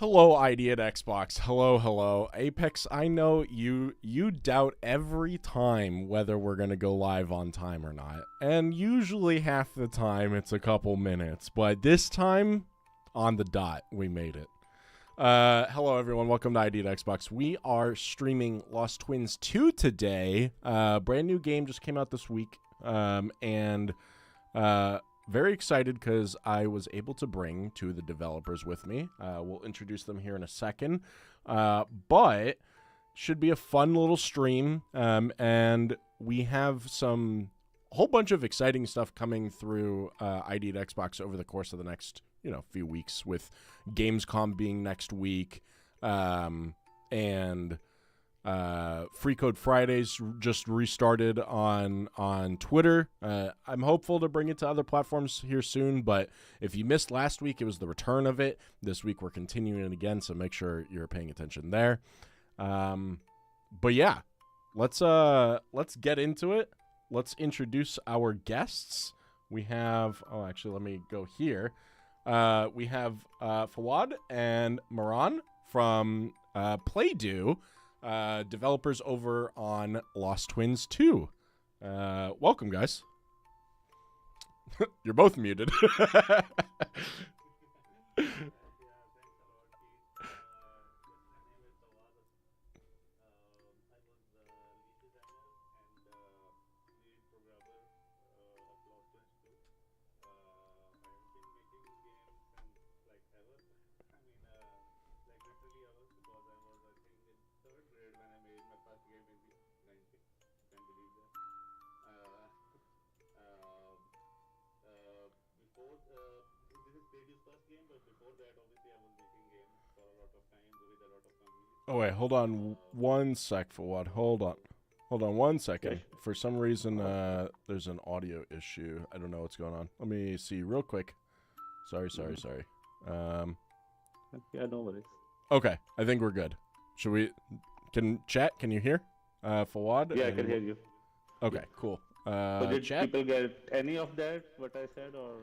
Hello, ID at Xbox. Hello, hello. Apex, I know you doubt every time whether we're going to go live on time or not. And usually half the time it's a couple minutes, but this time on the dot we made it. Hello everyone, welcome to ID at Xbox. We are streaming Lost Twins 2 today. Brand new game just came out this week. And very excited because I was able to bring two of the developers with me. We'll introduce them here in a second. But should be a fun little stream. And we have a whole bunch of exciting stuff coming through ID at Xbox over the course of the next few weeks, with Gamescom being next week, and Free Code Fridays just restarted on Twitter. I'm hopeful to bring it to other platforms here soon, but if you missed last week, it was the return of it. This week we're continuing it again, so make sure you're paying attention there. But yeah, let's get into it. Let's introduce our guests. We have actually, let me go here. We have Fawad and Maran from Playdo, developers over on Lost Twins 2. Welcome, guys. You're both muted. Oh, wait, hold on one sec, Fawad. Hold on one second. Okay. For some reason, there's an audio issue. I don't know what's going on. Let me see real quick. Sorry. Yeah, no worries. Okay, I think we're good. Should we... Can you hear? Fawad? Yeah, I can hear you. Okay, cool. So did chat? people get any of that, what I said, or...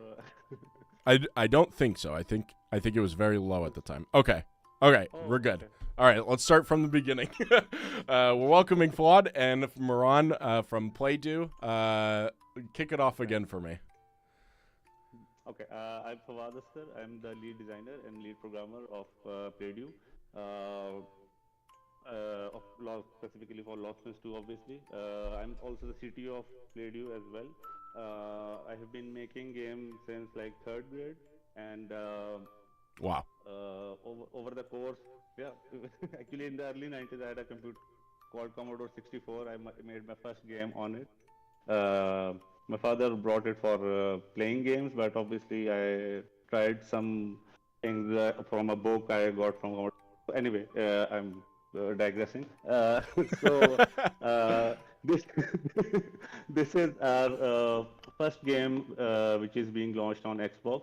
I don't think so. I think it was very low at the time. Okay, we're good. Okay. All right, let's start from the beginning. We're welcoming Fawad and Maran from Playdo. Kick it off again for me. Okay, I'm Fawad Askar. I'm the lead designer and lead programmer of Playdo. Specifically for Lost Twins 2, obviously. I'm also the CTO of Playdo as well. I have been making games since like third grade, and Wow. over the course, yeah, actually in the early 90s, I had a computer called Commodore 64. I made my first game on it. My father brought it for playing games, but obviously I tried some things from a book I got from Commodore. Anyway, I'm digressing. So this this is our first game which is being launched on Xbox,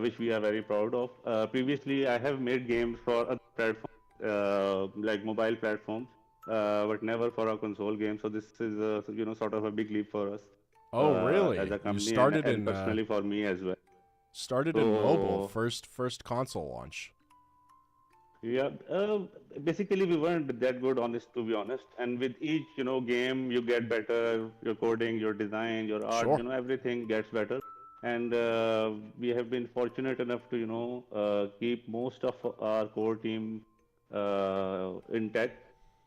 which we are very proud of. Previously, I have made games for other platforms, like mobile platforms, but never for a console game. So this is sort of a big leap for us. Oh, really? As a You company, started and in personally for me as well. mobile, So first console launch. yeah, basically we weren't that good, to be honest. And with each, game, you get better. Your coding, your design, your art, Sure. everything gets better. And we have been fortunate enough to, keep most of our core team intact,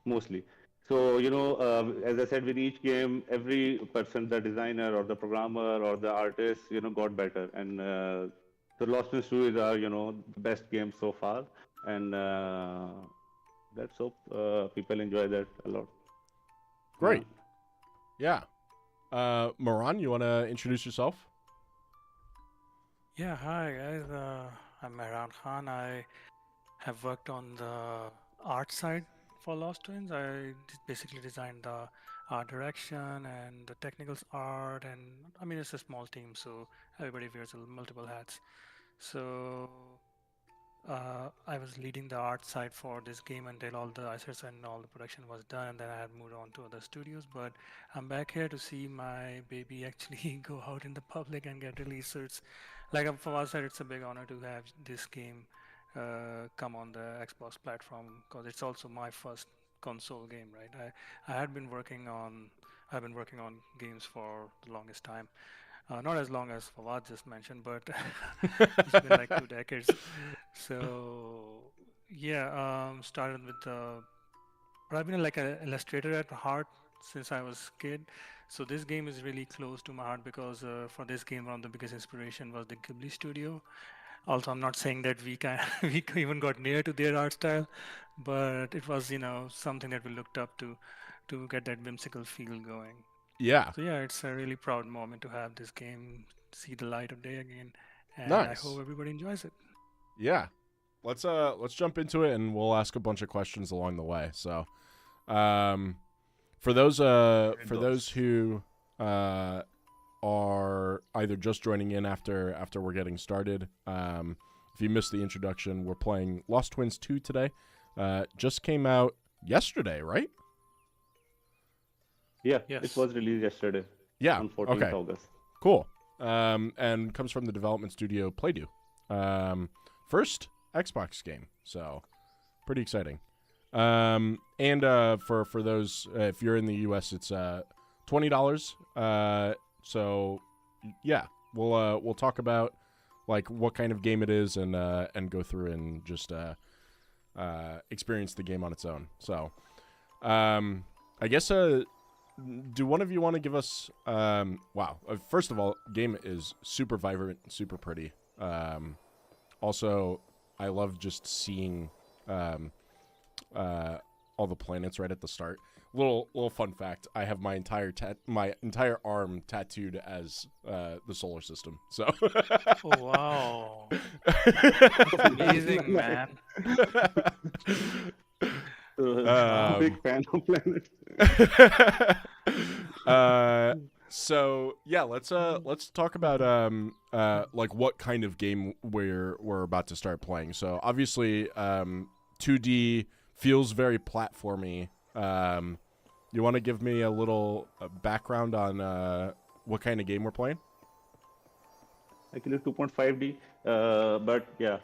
mostly. So, as I said, with each game, every person, the designer or the programmer or the artist, got better. And the Lost in 2 is our, the best game so far. And let's hope people enjoy that a lot. Great. Yeah. Maran, you want to introduce yourself? Yeah, hi guys. I'm Mehran Khan. I have worked on the art side for Lost Twins. Basically designed the art direction and the technicals art, and I mean it's a small team, so everybody wears multiple hats. So I was leading the art side for this game until all the assets and all the production was done, and then I had moved on to other studios. But I'm back here to see my baby actually go out in the public and get released. So it's like from our side, it's a big honor to have this game come on the Xbox platform, because it's also my first console game, right? I've been working on games for the longest time. Not as long as Fawad just mentioned, but it's been like 2 decades. So yeah, started with but I've been like an illustrator at heart since I was kid. So this game is really close to my heart because for this game, one of the biggest inspiration was the Ghibli studio. Also, I'm not saying that we can we even got near to their art style, but it was, something that we looked up to get that whimsical feel going. Yeah. So yeah, it's a really proud moment to have this game see the light of day again, and I Nice. hope everybody enjoys it. Yeah. Let's jump into it, and we'll ask a bunch of questions along the way. So, um, for those who are either just joining in after we're getting started, if you missed the introduction, we're playing Lost Twins 2 today. Just came out yesterday, right? Yeah, Yes. it was released yesterday Yeah. on 14th Okay. August. Cool. And comes from the development studio Playdo. First Xbox game, so pretty exciting. And for those, if you're in the U.S., it's $20. So yeah, we'll talk about like what kind of game it is and go through and just experience the game on its own. So I guess do one of you want to give us wow, first of all, game is super vibrant, super pretty. Also, I love just seeing all the planets right at the start. Little fun fact: I have my entire arm tattooed as the solar system. So, Oh wow, amazing man! Big fan of planets. So yeah, let's talk about like what kind of game we're about to start playing. So obviously 2D feels very platformy. You want to give me a little background on what kind of game we're playing? Actually 2.5D, but yeah,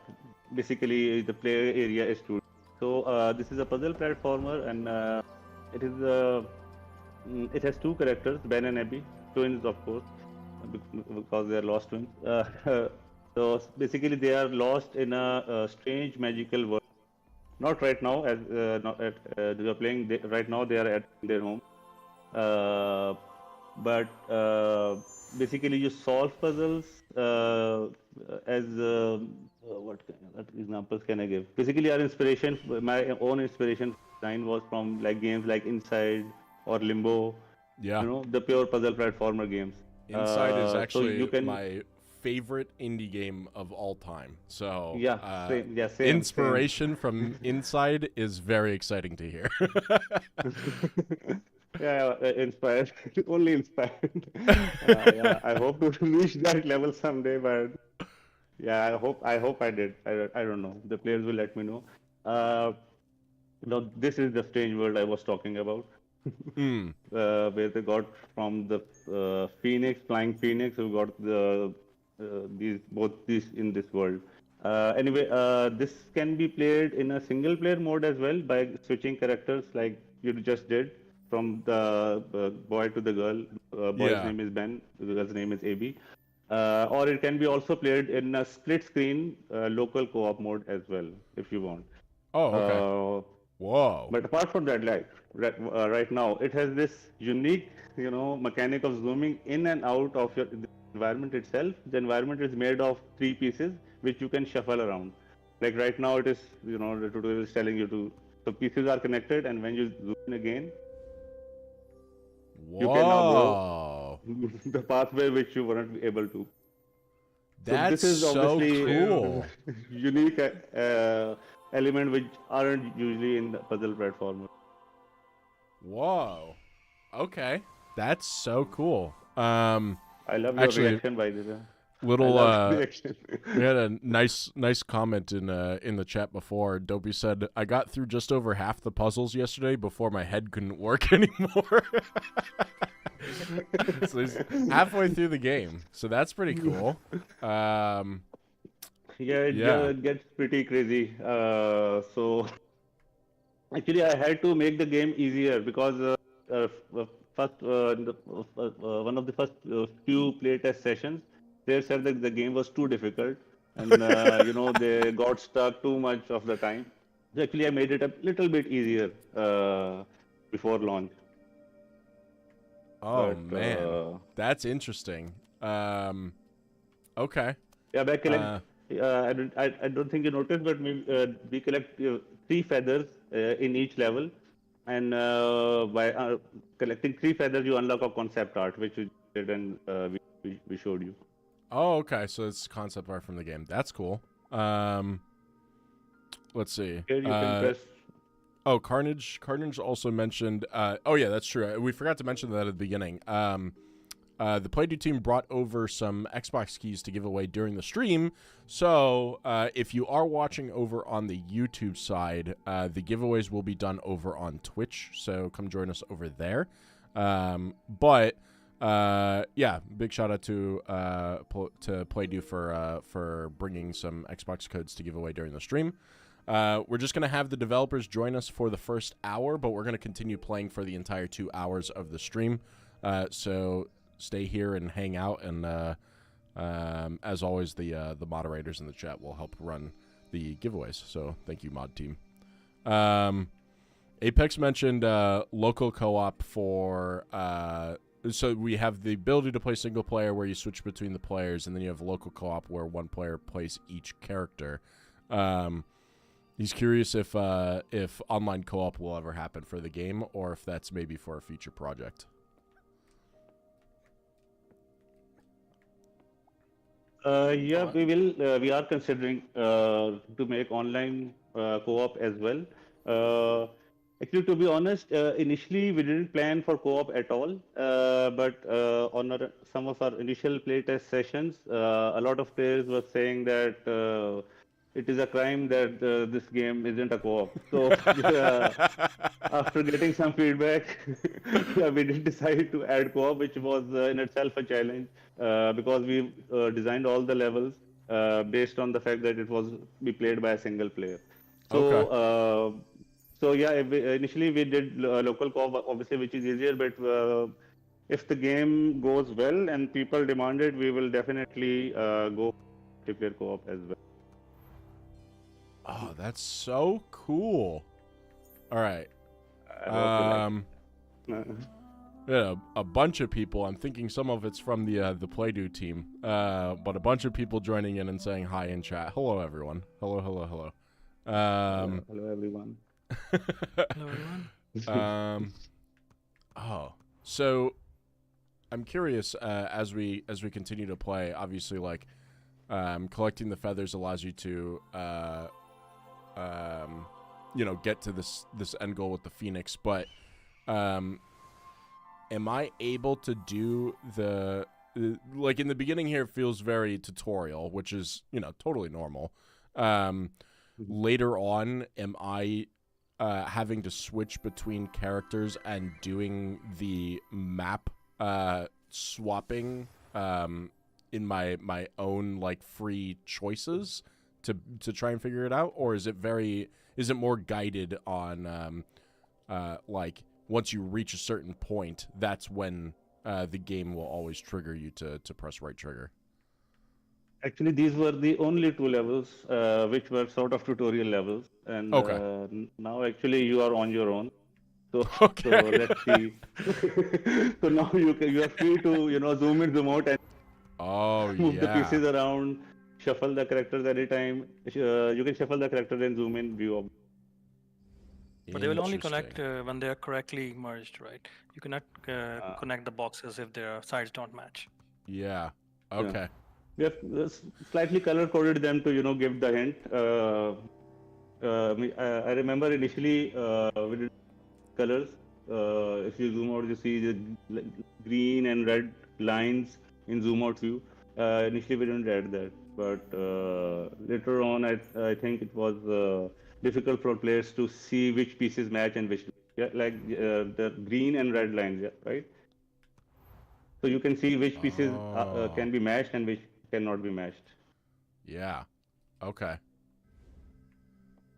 basically the player area is 2D. So this is a puzzle platformer, and it has two characters, Ben and Abby, twins of course, because they are lost twins. So basically they are lost in a strange magical world. Not right now, as they are playing. Right now they are at their home. But basically you solve puzzles as what examples can I give? Basically, my own inspiration design was from like games like Inside or Limbo, Yeah, the pure puzzle platformer games. Inside is So actually you can, my favorite indie game of all time. So same. inspiration from Inside is very exciting to hear. Yeah, inspired. Only inspired. Yeah, I hope to reach that level someday, but yeah, I hope I did. I don't know. The players will let me know. No, this is the strange world I was talking about, Mm. where they got from the flying phoenix, who got both these in this world. Anyway, this can be played in a single player mode as well by switching characters like you just did from the boy to the girl. Boy's Yeah. name is Ben, the girl's name is AB. Or it can be also played in a split screen local co-op mode as well, if you want. Oh, okay. Whoa. But apart from that, like right now, it has this unique, mechanic of zooming in and out of the environment itself. The environment is made of 3 pieces, which you can shuffle around. Like right now, it is, the tutorial is telling you to. So pieces are connected, and when you zoom in again, you can now Whoa. go the pathway which you weren't able to. That's this is so obviously cool. unique element which aren't usually in the puzzle platformer. Whoa. Okay. That's so cool. I love your Actually, reaction, by the way. I little love your reaction. we had a nice comment in the chat before. Dopey said, I got through just over half the puzzles yesterday before my head couldn't work anymore. So he's halfway through the game. So that's pretty cool. Yeah, Yeah. it gets pretty crazy. So actually, I had to make the game easier because first, one of the first few playtest sessions, they said that the game was too difficult, and they got stuck too much of the time. So actually, I made it a little bit easier before launch. Oh But man, that's interesting. Okay. yeah, by collect, Uh, I don't think you noticed, but we collect three feathers in each level, and by collecting three feathers, you unlock a concept art, which we did and we showed you. oh, okay. So it's concept art from the game. That's cool. Um, let's see. Here you can press. Oh, Carnage. Carnage also mentioned. Oh yeah, that's true. We forgot to mention that at the beginning. The Playdo team brought over some Xbox keys to give away during the stream. So if you are watching over on the YouTube side, the giveaways will be done over on Twitch. So come join us over there. But yeah, big shout out to Playdo for bringing some Xbox codes to give away during the stream. We're just going to have the developers join us for the first hour, but we're going to continue playing for the entire 2 hours of the stream. So stay here and hang out, and as always, the moderators in the chat will help run the giveaways. So thank you, mod team. Apex mentioned local co-op for. So we have the ability to play single player where you switch between the players, and then you have local co-op where one player plays each character. He's curious if online co-op will ever happen for the game, or if that's maybe for a future project. Yeah, we will. We are considering to make online co-op as well. Actually, to be honest, initially we didn't plan for co-op at all. But on some of our initial playtest sessions, a lot of players were saying that it is a crime that this game isn't a co-op. So after getting some feedback, yeah, we did decide to add co-op, which was in itself a challenge because we designed all the levels based on the fact that it was be played by a single player. So, Okay. so yeah, initially we did local co-op, obviously, which is easier. But if the game goes well and people demand it, we will definitely go multiplayer co-op as well. Oh, that's so cool. All right. I hope you like it. Yeah, a bunch of people. I'm thinking some of it's from the Playdo team, but a bunch of people joining in and saying hi in chat. Hello, everyone. Hello, hello, hello. Hello, everyone. Hello, everyone. Oh, so I'm curious as we continue to play. Obviously, like collecting the feathers allows you to get to this end goal with the Phoenix, but am I able to do the like in the beginning here? It feels very tutorial, which is totally normal. Later on, am I having to switch between characters and doing the map swapping in my own like free choices to try and figure it out, or is it more guided on like once you reach a certain point, that's when the game will always trigger you to press right trigger? Actually, these were the only two levels which were sort of tutorial levels, and Okay. now actually you are on your own. So, Okay. so let's see. So now you are free to zoom in, zoom out, and move the yeah. pieces around, shuffle the characters anytime. You can shuffle the character and zoom in view of. But they will only Interesting. connect when they are correctly merged, right? You cannot connect the boxes if their sides don't match. Yeah. Yeah. Okay. We have slightly color coded them to give the hint. I remember initially we did colors. If you zoom out, you see the green and red lines in zoom out view. Initially, we didn't add that, but later on, I think it was difficult for players to see which pieces match and which, yeah, like the green and red lines, yeah, right? So you can see which pieces can be matched and which cannot be matched. Yeah. Okay.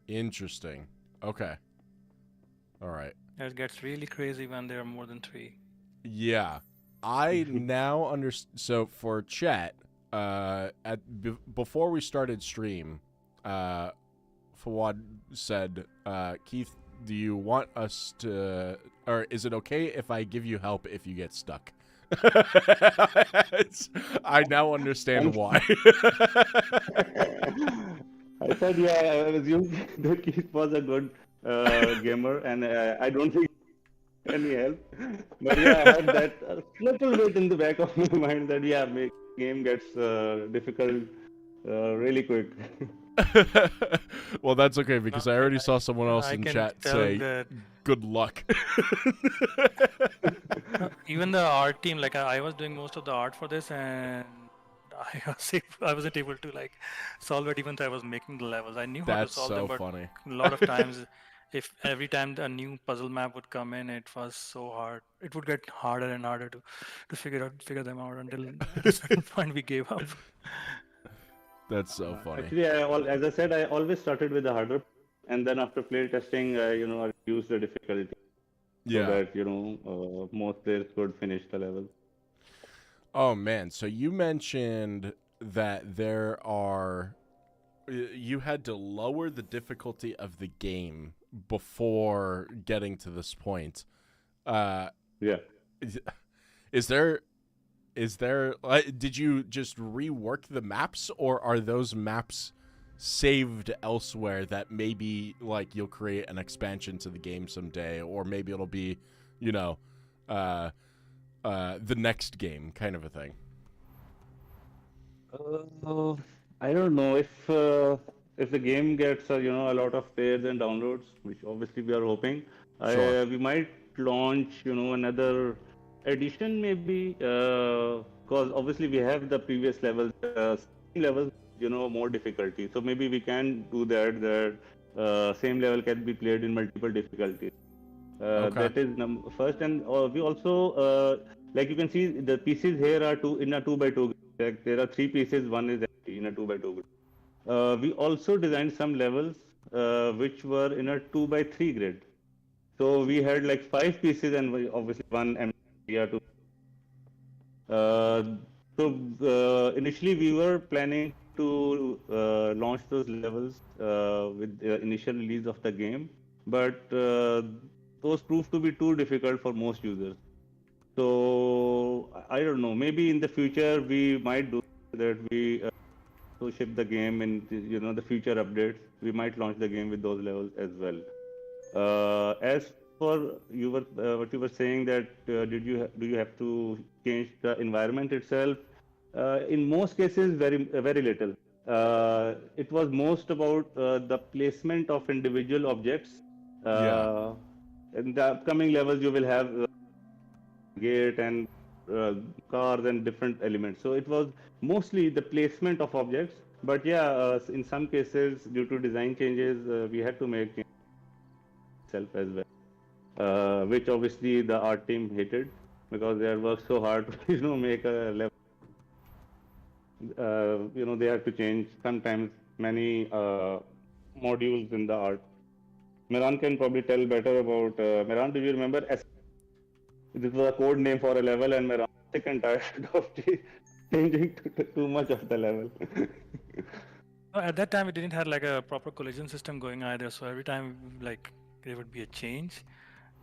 Interesting. Okay. All right. It gets really crazy when there are more than 3. Yeah. I now understand. So for chat, before we started stream, Fawad said, Keith, do you want us to, or is it okay if I give you help if you get stuck? I now understand why. I said, yeah, I assumed that Keith was a good gamer, and I don't think any help. But yeah, I had that little bit in the back of my mind that yeah, game gets difficult really quick. Well, that's okay because I already saw someone else I in can chat tell say, that "Good luck." even the art team, like I was doing most of the art for this, and I wasn't able to like solve it even though I was making the levels. I knew how to That's solve so them, but funny. a lot of times, if every time a new puzzle map would come in, it was so hard. It would get harder and harder to figure them out until at a certain point we gave up. That's so funny. Actually, as I said, I always started with the harder, and then after play testing, I reduced the difficulty so Yeah. that most players could finish the level. Oh man, so you mentioned that you had to lower the difficulty of the game before getting to this point. Yeah. Is there did you just rework the maps, or are those maps saved elsewhere that maybe like you'll create an expansion to the game someday, or maybe it'll be, the next game kind of a thing? I don't know if the game gets a lot of players and downloads, which obviously we are hoping. Sure. We might launch another edition maybe, because obviously we have the previous levels, same levels, more difficulty. So maybe we can do that. Same level can be played in multiple difficulties. Okay. That is first, and we also like you can see the pieces here are in a 2x2 grid. Like there are 3 pieces, one is empty in a 2x2 grid. We also designed some levels which were in a 2x3 grid. So we had like 5 pieces and obviously one empty. Initially we were planning to launch those levels with the initial release of the game, but those proved to be too difficult for most users. So I don't know. Maybe in the future we might do that. We to ship the game in the future updates. We might launch the game with those levels as well. As for what you were saying that do you have to change the environment itself? In most cases, very little. It was most about the placement of individual objects. Yeah. In the upcoming levels, you will have gate and cars and different elements. So it was mostly the placement of objects. But yeah, in some cases, due to design changes, we had to make itself as well, which obviously the art team hated because they had worked so hard to make a level. They had to change sometimes many modules in the art. Miran can probably tell better about. Miran, do you remember? This was a code name for a level, and Miran was sick and tired of changing too much of the level. At that time, we didn't have like a proper collision system going either. So every time like there would be a change,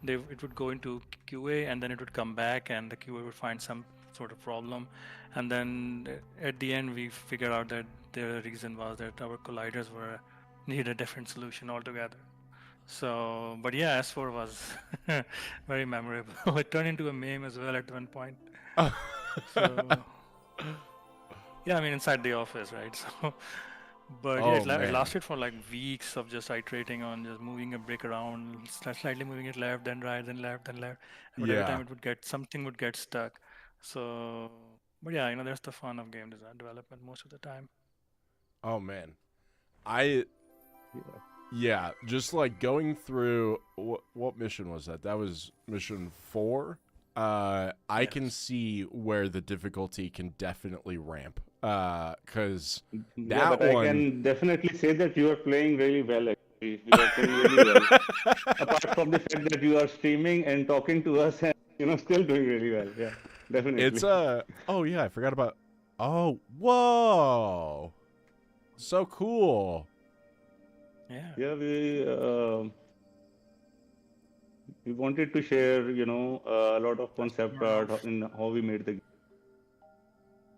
it would go into QA and then it would come back and the QA would find some sort of problem. And then at the end, we figured out that the reason was that our colliders needed a different solution altogether. So, but yeah, S4 was very memorable. It turned into a meme as well at one point. So, yeah, I mean, inside the office, right? So, but yeah, it lasted for like weeks of just iterating on just moving a brick around, slightly moving it left, then right, then left, then left. But every time something would get stuck. So, but yeah, that's the fun of game design development most of the time. Oh man, yeah, just like going through what mission was that? That was mission 4. I can see where the difficulty can definitely ramp. Because Yeah, that but I one. can definitely say that you are playing really well. Actually, you are playing really well. Apart from the fact that you are streaming and talking to us, and still doing really well. Yeah, It's definitely. oh yeah, I forgot about. Oh, whoa, so cool. Yeah. Yeah, we wanted to share, a lot of That's concept art Umarov. in how we made the game.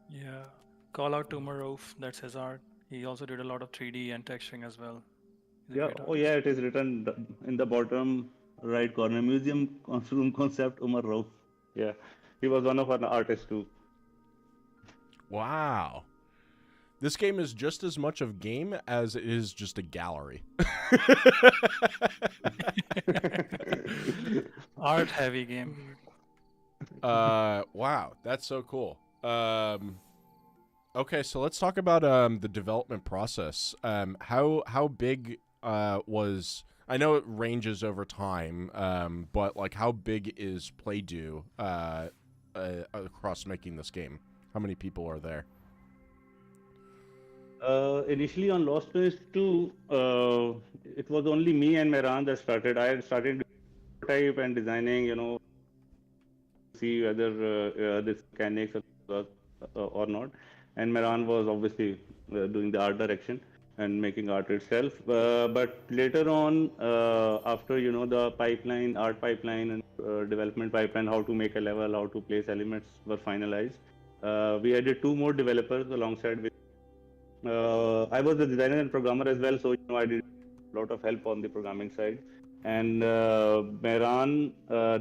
Yeah. Call out to Umarov. That's his art. He also did a lot of 3D and texturing as well. He's a Yeah, great oh yeah, artist. it is written in the bottom right corner. Museum room concept, Umar Rauf. Yeah, he was one of our artists too. Wow. This game is just as much of game as it is just a gallery. Art heavy game. Wow, that's so cool. Okay, so let's talk about the development process. How big was, I know it ranges over time, but like how big is Playdo across making this game? How many people are there? Initially on Lost Twins 2, it was only me and Mehran that started. I had started prototype and designing, see whether this mechanics work or not. And Mehran was obviously doing the art direction and making art itself. But later on, after the pipeline, art pipeline, and development pipeline, how to make a level, how to place elements were finalized. We added two more developers alongside with. I was a designer and programmer as well, so I did a lot of help on the programming side. And Mehran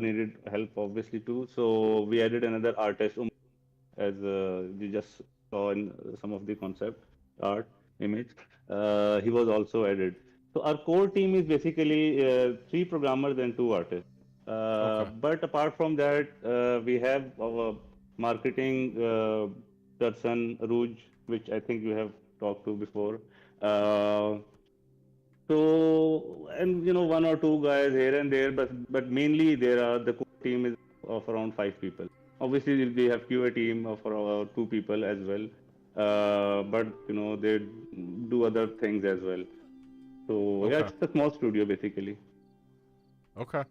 needed help obviously too, so we added another artist, as you just saw in some of the concept art image. He was also added. So our core team is basically three programmers and two artists. Okay. But apart from that, we have our marketing person, Rouge, which I think you have talked to before. Uh, and one or two guys here and there, but mainly the core team is of around 5 people. Obviously, we have QA team of around 2 people as well, but they do other things as well. So yeah, Okay. it's a small studio basically. Okay.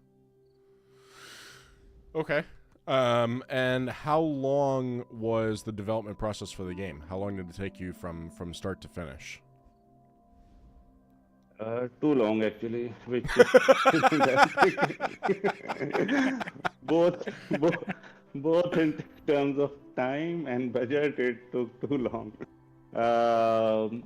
Okay. And how long was the development process for the game? How long did it take you from start to finish? Too long actually, which is fantastic. both, both, both in terms of time and budget, it took too long. Um,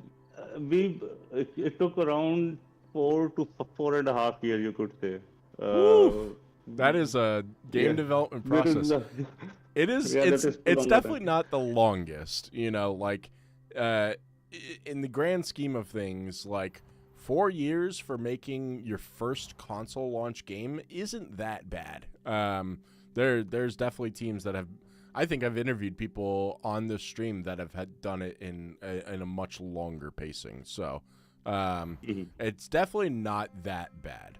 we it took around 4 to 4.5 years, you could say. Woo! Uh, That is a game yeah, development that is process. the, It is. yeah, that It's is too it's long a definitely time. not the longest. Like, uh, in the grand scheme of things, like 4 years for making your first console launch game isn't that bad. There's definitely teams that have. I think I've interviewed people on this stream that have had done it in a much longer pacing. So, Mhm. it's definitely not that bad.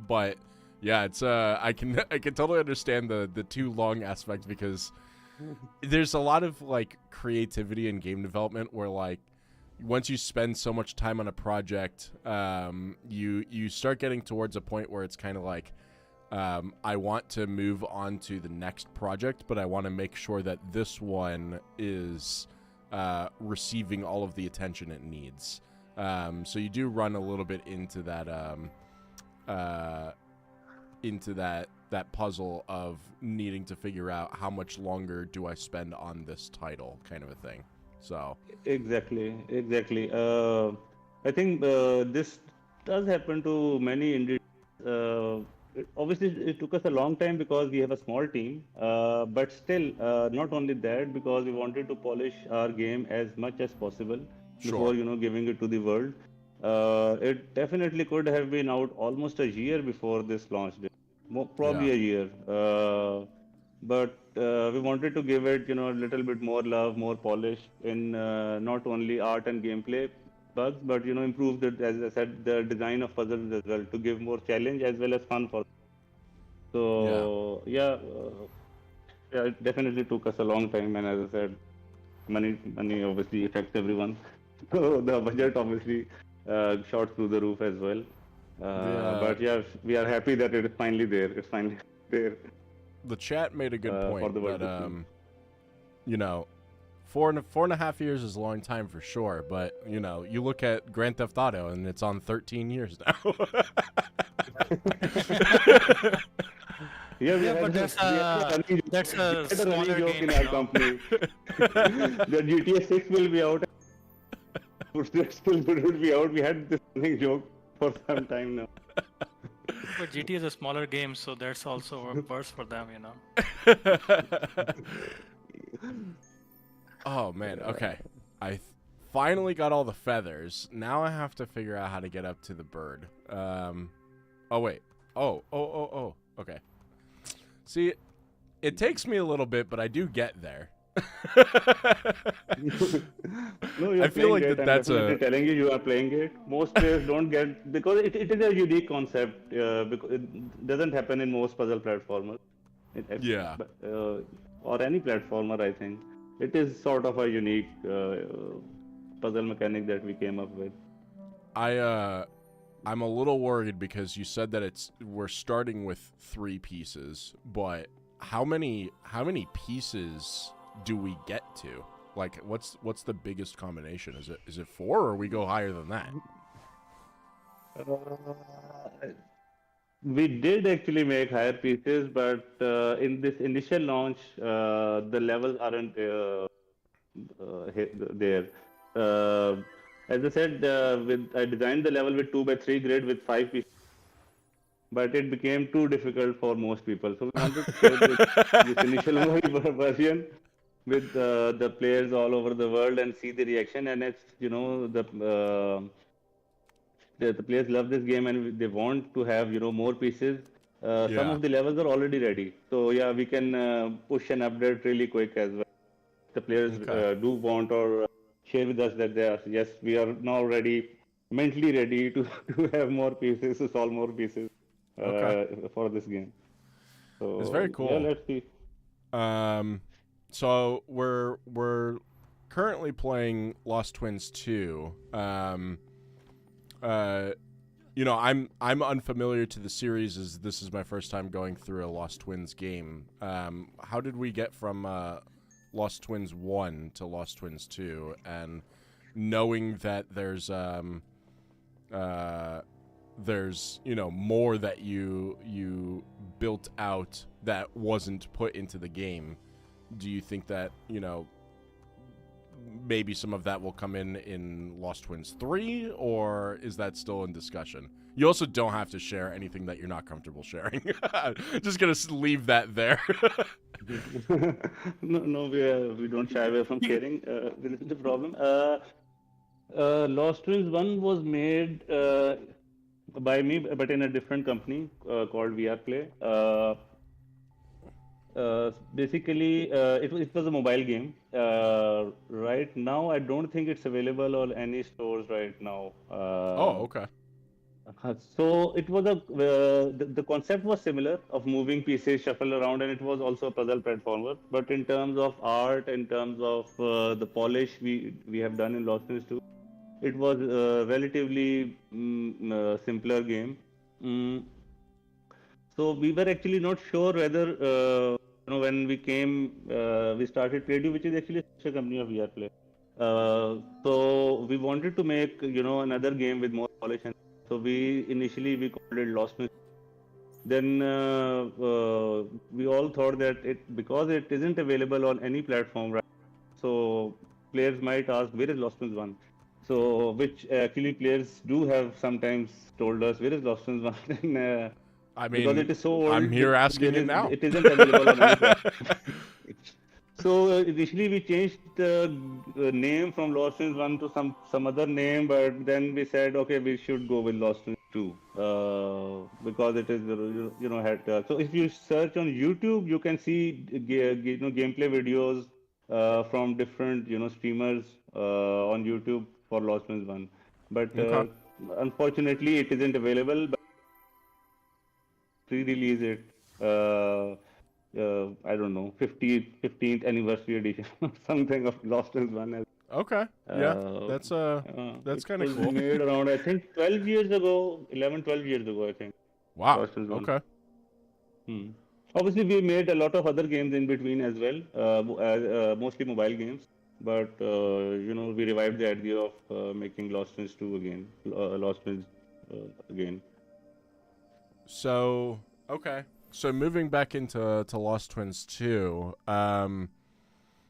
But yeah, it's I can totally understand the too long aspect because there's a lot of like creativity in game development where like once you spend so much time on a project, you start getting towards a point where it's kind of like I want to move on to the next project, but I want to make sure that this one is receiving all of the attention it needs. So you do run a little bit into that uh, that puzzle of needing to figure out how much longer do I spend on this title, kind of a thing. So Exactly, exactly. I think this does happen to many indie. Obviously, it took us a long time because we have a small team. But still, not only that, because we wanted to polish our game as much as possible before sure, giving it to the world. It definitely could have been out almost a year before this launched. yeah, Probably a year. But we wanted to give it a little bit more love, more polish in not only art and gameplay bugs, but improve the, as I said, the design of puzzles as well, to give more challenge as well as fun for. yeah. So yeah, yeah, it definitely took us a long time, and as I said, money obviously affects everyone. So the budget obviously shot through the roof as well. But yeah, we are happy that it is finally there. It's finally there The chat made a good for point the world that to see. you know, four and a half years is a long time for sure, but you know, you look at Grand Theft Auto and it's on 13 years now. Yeah, Yeah, but we had that's we a had a running smaller joke game, in you our know. company that GTA 6 will be out. Footsteps still wouldn't be out. We had this running joke for some time now. But GT is a smaller game, so that's also worse for them, you know. Oh man, okay. Finally got all the feathers. Now I have to figure out how to get up to the bird. Oh wait. Oh. Okay. See, it takes me a little bit, but I do get there. No, you're I feel playing like it. I'm that's definitely a telling you, you are playing it. Most players don't get because it is a unique concept. Because it doesn't happen in most puzzle platformers. yeah. Or any platformer, I think. It is sort of a unique puzzle mechanic that we came up with. I'm a little worried because you said that we're starting with 3 pieces, but how many pieces do we get to? Like what's the biggest combination? Is it 4 or we go higher than that? We did actually make higher pieces, but in this initial launch, the levels aren't there. Uh, as I said, I designed the level with 2x3 grid with 5 pieces, but it became too difficult for most people. So we wanted to share this initial version with the players all over the world and see the reaction. And it's the players love this game and they want to have more pieces. Some Yeah. of the levels are already ready, so yeah, we can push an update really quick as well. The players Okay. do want or share with us that they are yes, we are now ready, mentally ready to have more pieces, to solve more pieces Okay. for this game. So It's very yeah, cool. let's see. So we're currently playing Lost Twins 2. You know, I'm unfamiliar to the series as this is my first time going through a Lost Twins game. How did we get from Lost Twins 1 to Lost Twins 2, and knowing that there's more that you built out that wasn't put into the game? Do you think that maybe some of that will come in Lost Twins 3, or is that still in discussion? You also don't have to share anything that you're not comfortable sharing. Just gonna leave that there. No, we don't shy away from sharing. This is the problem. Lost Twins 1 was made by me, but in a different company called VR Play. Basically, it was a mobile game. Right now, I don't think it's available on any stores right now. Oh, okay. So it was the concept was similar of moving pieces shuffle around, and it was also a puzzle platformer. But in terms of art, in terms of the polish we have done in Lost Twins 2, it was a relatively simpler game. Mm, so we were actually not sure whether when we started Creative, which is actually a company of VR Play. So we wanted to make another game with more polish, and so we called it Lost Twins. Then we all thought that because it isn't available on any platform, right? So players might ask, where is Lost Twins 1? So which actually players do have sometimes told us, where is Lost Twins 1? I mean, because it is so old, I'm here asking it now. it isn't available on any platform. So initially we changed the name from Lost Twins 1 to some other name, but then we said, okay, we should go with Lost Twins 2 because it is so if you search on YouTube, you can see gameplay videos from different streamers on YouTube for Lost Twins 1, but Okay. unfortunately it isn't available. But pre-release it. I don't know, 15th anniversary edition or something of Lost Twins 1. Okay. Yeah. Uh, That's it kind of was cool. made around, I think, 12 years ago, 11, 12 years ago, I think. Wow. Lost Twins 1. Okay. Hmm. Obviously, we made a lot of other games in between as well, mostly mobile games. But we revived the idea of making Lost Twins 2 again, Lost Twins again. So, okay. So moving back into Lost Twins 2,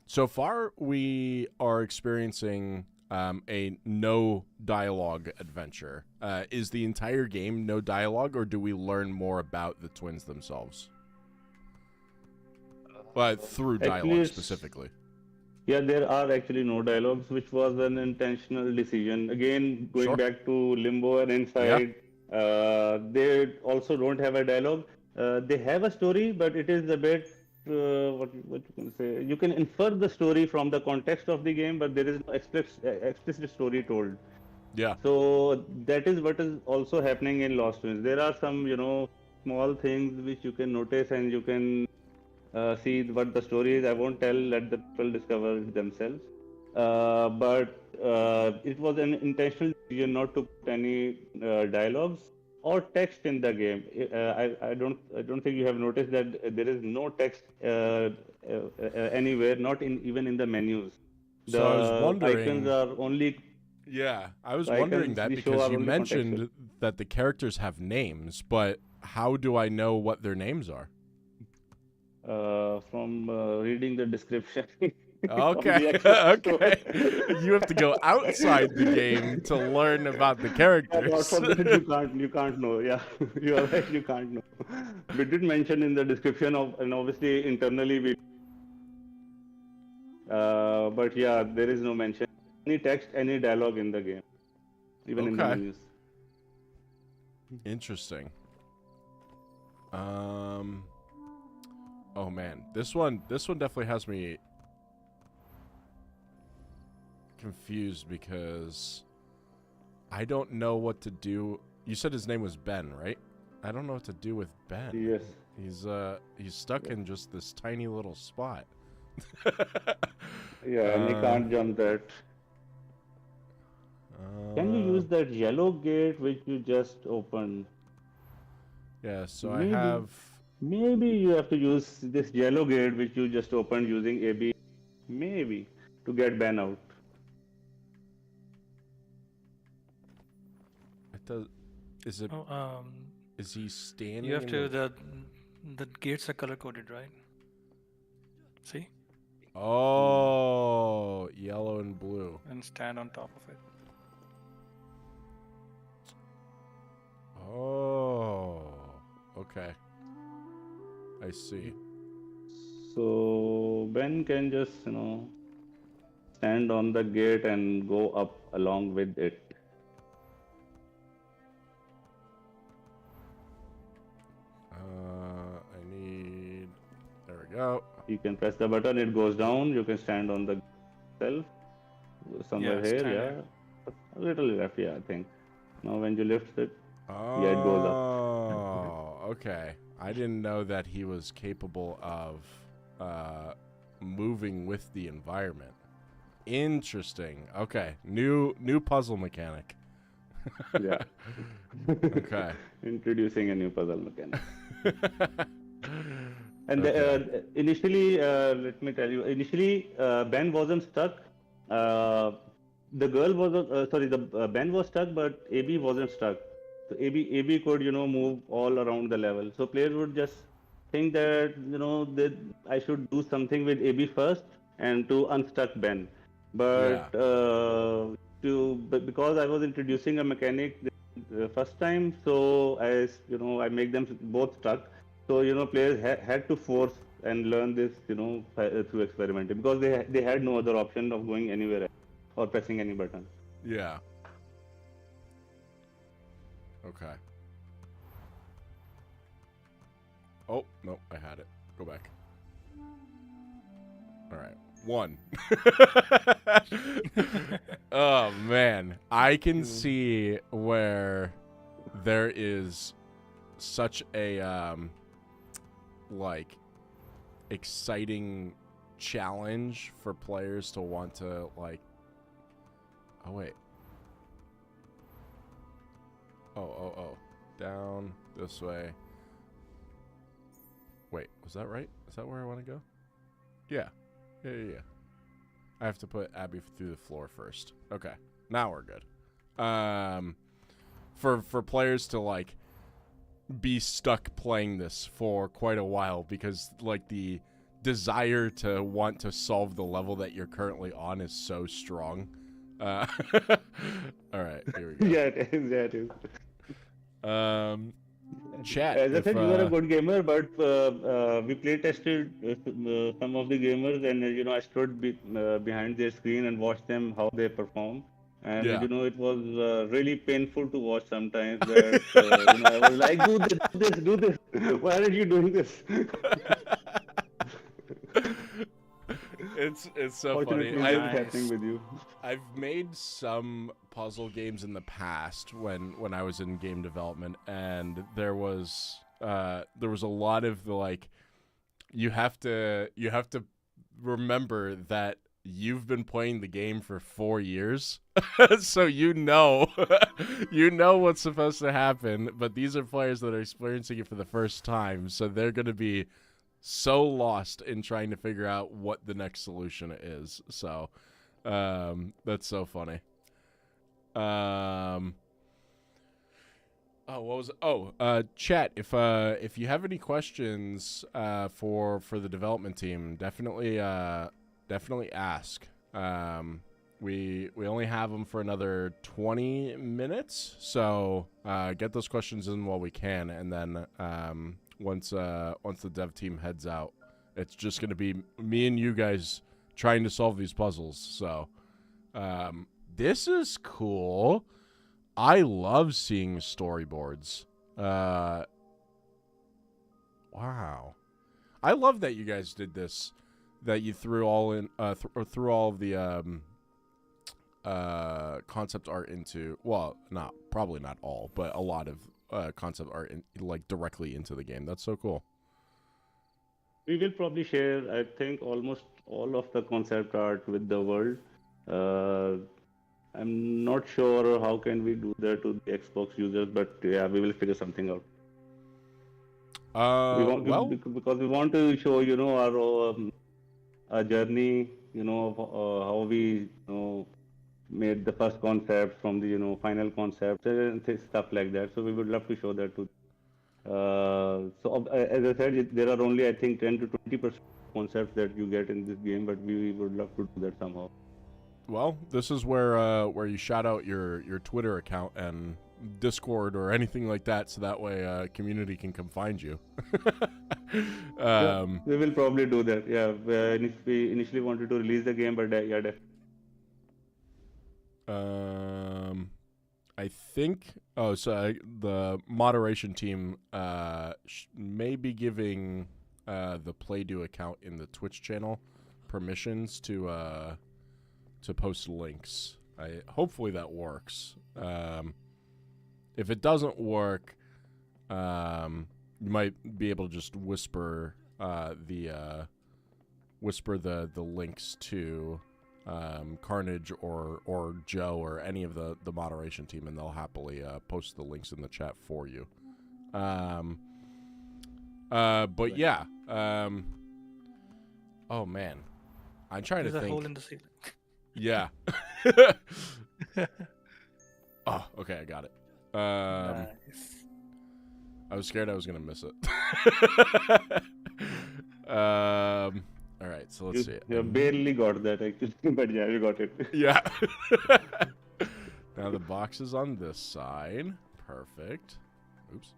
so far we are experiencing a no dialogue adventure. Is the entire game no dialogue, or do we learn more about the twins themselves? But through Actually, dialogue it's specifically. Yeah, there are actually no dialogues, which was an intentional decision. Again, going Sure. back to Limbo and Yeah. Inside, they also don't have a dialogue. They have a story, but it is a bit what you can say. You can infer the story from the context of the game, but there is no explicit story told. Yeah. So that is what is also happening in Lost Twins. There are some, small things which you can notice and you can see what the story is. I won't tell, let the people discover it themselves. But it was an intentional decision not to put any dialogues or text in the game. I don't think you have noticed that there is no text anywhere, not in even in the menus. So I was The icons wondering. are only Yeah, I was the wondering icons that the show because are you only contextual. mentioned that the characters have names, but how do I know what their names are? From reading the description of Okay, the actual story. okay. You have to go outside the game to learn about the Apart characters. from that, you can't know. Yeah, you are right. You can't know. We did mention in the description of, and obviously internally we. But yeah, there is no mention any text, any dialogue in the game, even in the Okay, menus. interesting. Um, oh man, this one definitely has me confused because I don't know what to do. You said his name was Ben, right? I don't know what to do with Ben. Yes. He's stuck in just this tiny little spot. Yeah, and you uh, can't jump that. Can you uh, use that yellow gate which you just opened? yeah, so I Maybe. have. Maybe you have to use this yellow gate which you just opened using AB, maybe, to get Ben out. It does. Is it? Oh, Is he standing? you have in to the... the gates are color coded, right? See, Oh, yellow and blue. and stand on top of it. Oh, okay. I see. So Ben can just, stand on the gate and go up along with it. I need. There we go. You can press the button, it goes down. You can stand on the self somewhere Yeah, here, stand yeah. here. A little left, yeah, I think. Now when you lift it, yeah, it goes up. Oh, okay. I didn't know that he was capable of moving with the environment. Interesting. Okay, new puzzle mechanic. Yeah. Okay. Introducing a new puzzle mechanic. And Okay. initially, let me tell you, initially Ben wasn't stuck. The girl was sorry, the Ben was stuck, but AB wasn't stuck. So AB could move all around the level. So players would just think that that I should do something with AB first and to unstuck Ben. Yeah. But because I was introducing a mechanic the first time, so I make them both stuck. So players had to force and learn this through experimenting because they had no other option of going anywhere else or pressing any button. Yeah. Okay. Oh, no, I had it. Go back. All right. 1. Oh, man. I can see where there is such a, like, exciting challenge for players to want to like. Oh wait. Oh. Down this way. Wait, was that right? Is that where I want to go? Yeah. I have to put Abby through the floor first. Okay. Now we're good. For players to like be stuck playing this for quite a while because like the desire to want to solve the level that you're currently on is so strong. All right, here we go. Yeah, it is. Chat. As I said, you are a if, good gamer, but we play tested some of the gamers, and I stood behind their screen and watched them how they perform. And Yeah. it was really painful to watch sometimes. That I was like, do this. Why aren't you doing this? It's so funny. Fortunately, this is happening with you. I've made some puzzle games in the past when I was in game development, and there was a lot of the like you have to remember that you've been playing the game for 4 years, so you know what's supposed to happen, but these are players that are experiencing it for the first time, so they're going to be so lost in trying to figure out what the next solution is. So that's so funny. Chat, if you have any questions for the development team, definitely ask. We only have them for another 20 minutes, so get those questions in while we can, and then once the dev team heads out, it's just going to be me and you guys trying to solve these puzzles. So this is cool. I love seeing storyboards. Wow. I love that you guys did this, that you threw all in threw all of the concept art into, well, probably not all, but a lot of concept art like directly into the game. That's so cool. We will probably share, I think, almost all of the concept art with the world. I'm not sure how can we do that to the Xbox users, but yeah, we will figure something out. Because we want to show, our journey, of how we, made the first concept from the, final concept and stuff like that. So we would love to show that too. As I said, there are only, I think, 10 to 20% concepts that you get in this game, but we would love to do that somehow. Well, this is where you shout out your Twitter account and Discord or anything like that, so that way community can come find you. Yeah, we will probably do that. Yeah, we initially wanted to release the game, but yeah, definitely. I think. The moderation team may be giving the Playdo account in the Twitch channel permissions to post links. Hopefully that works. If it doesn't work, you might be able to just whisper the links to Carnage or Joe or any of the moderation team, and they'll happily post the links in the chat for you. But yeah. Oh man, I'm trying to think. There's a hole in the ceiling. Yeah. Oh, okay, I got it. Nice. I was scared I was gonna miss it. All right, so let's see. You barely got that actually, but yeah, you got it. Yeah. Now the box is on this side. Perfect. Oops.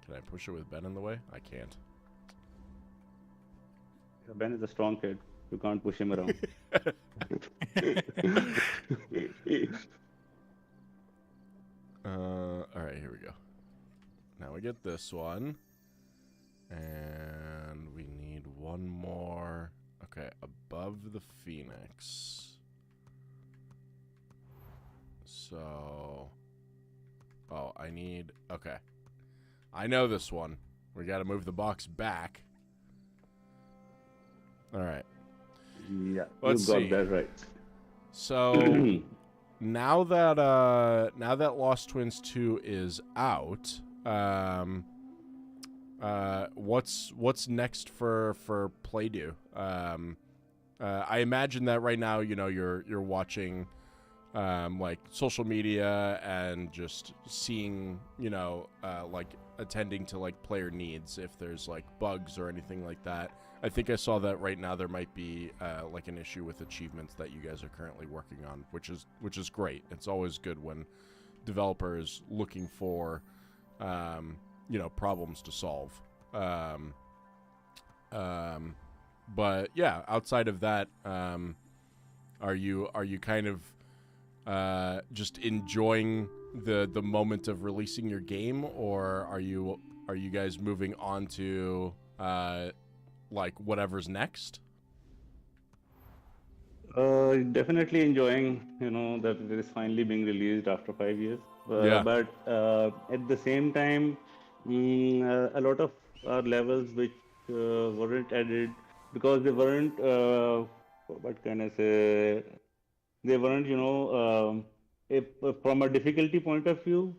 Can I push it with Ben in the way? I can't. Ben is a strong kid. You can't push him around. All right, here we go. Now we get this one. And we need one more. Okay, above the Phoenix. So... Oh, I need... Okay. I know this one. We gotta move the box back. All right. Yeah, Let's you got see. that right. So now that Lost Twins 2 is out, what's next for Playdo? I imagine that right now, you're watching like social media and just seeing, like attending to like player needs if there's like bugs or anything like that. I think I saw that right now there might be like an issue with achievements that you guys are currently working on, which is great. It's always good when developers looking for problems to solve. But yeah, outside of that, are you kind of just enjoying the moment of releasing your game, or are you guys moving on to like whatever's next? Definitely enjoying, that it is finally being released after 5 years. Yeah. But at the same time, a lot of our levels which weren't added because they weren't, what can I say? They weren't, from a difficulty point of view,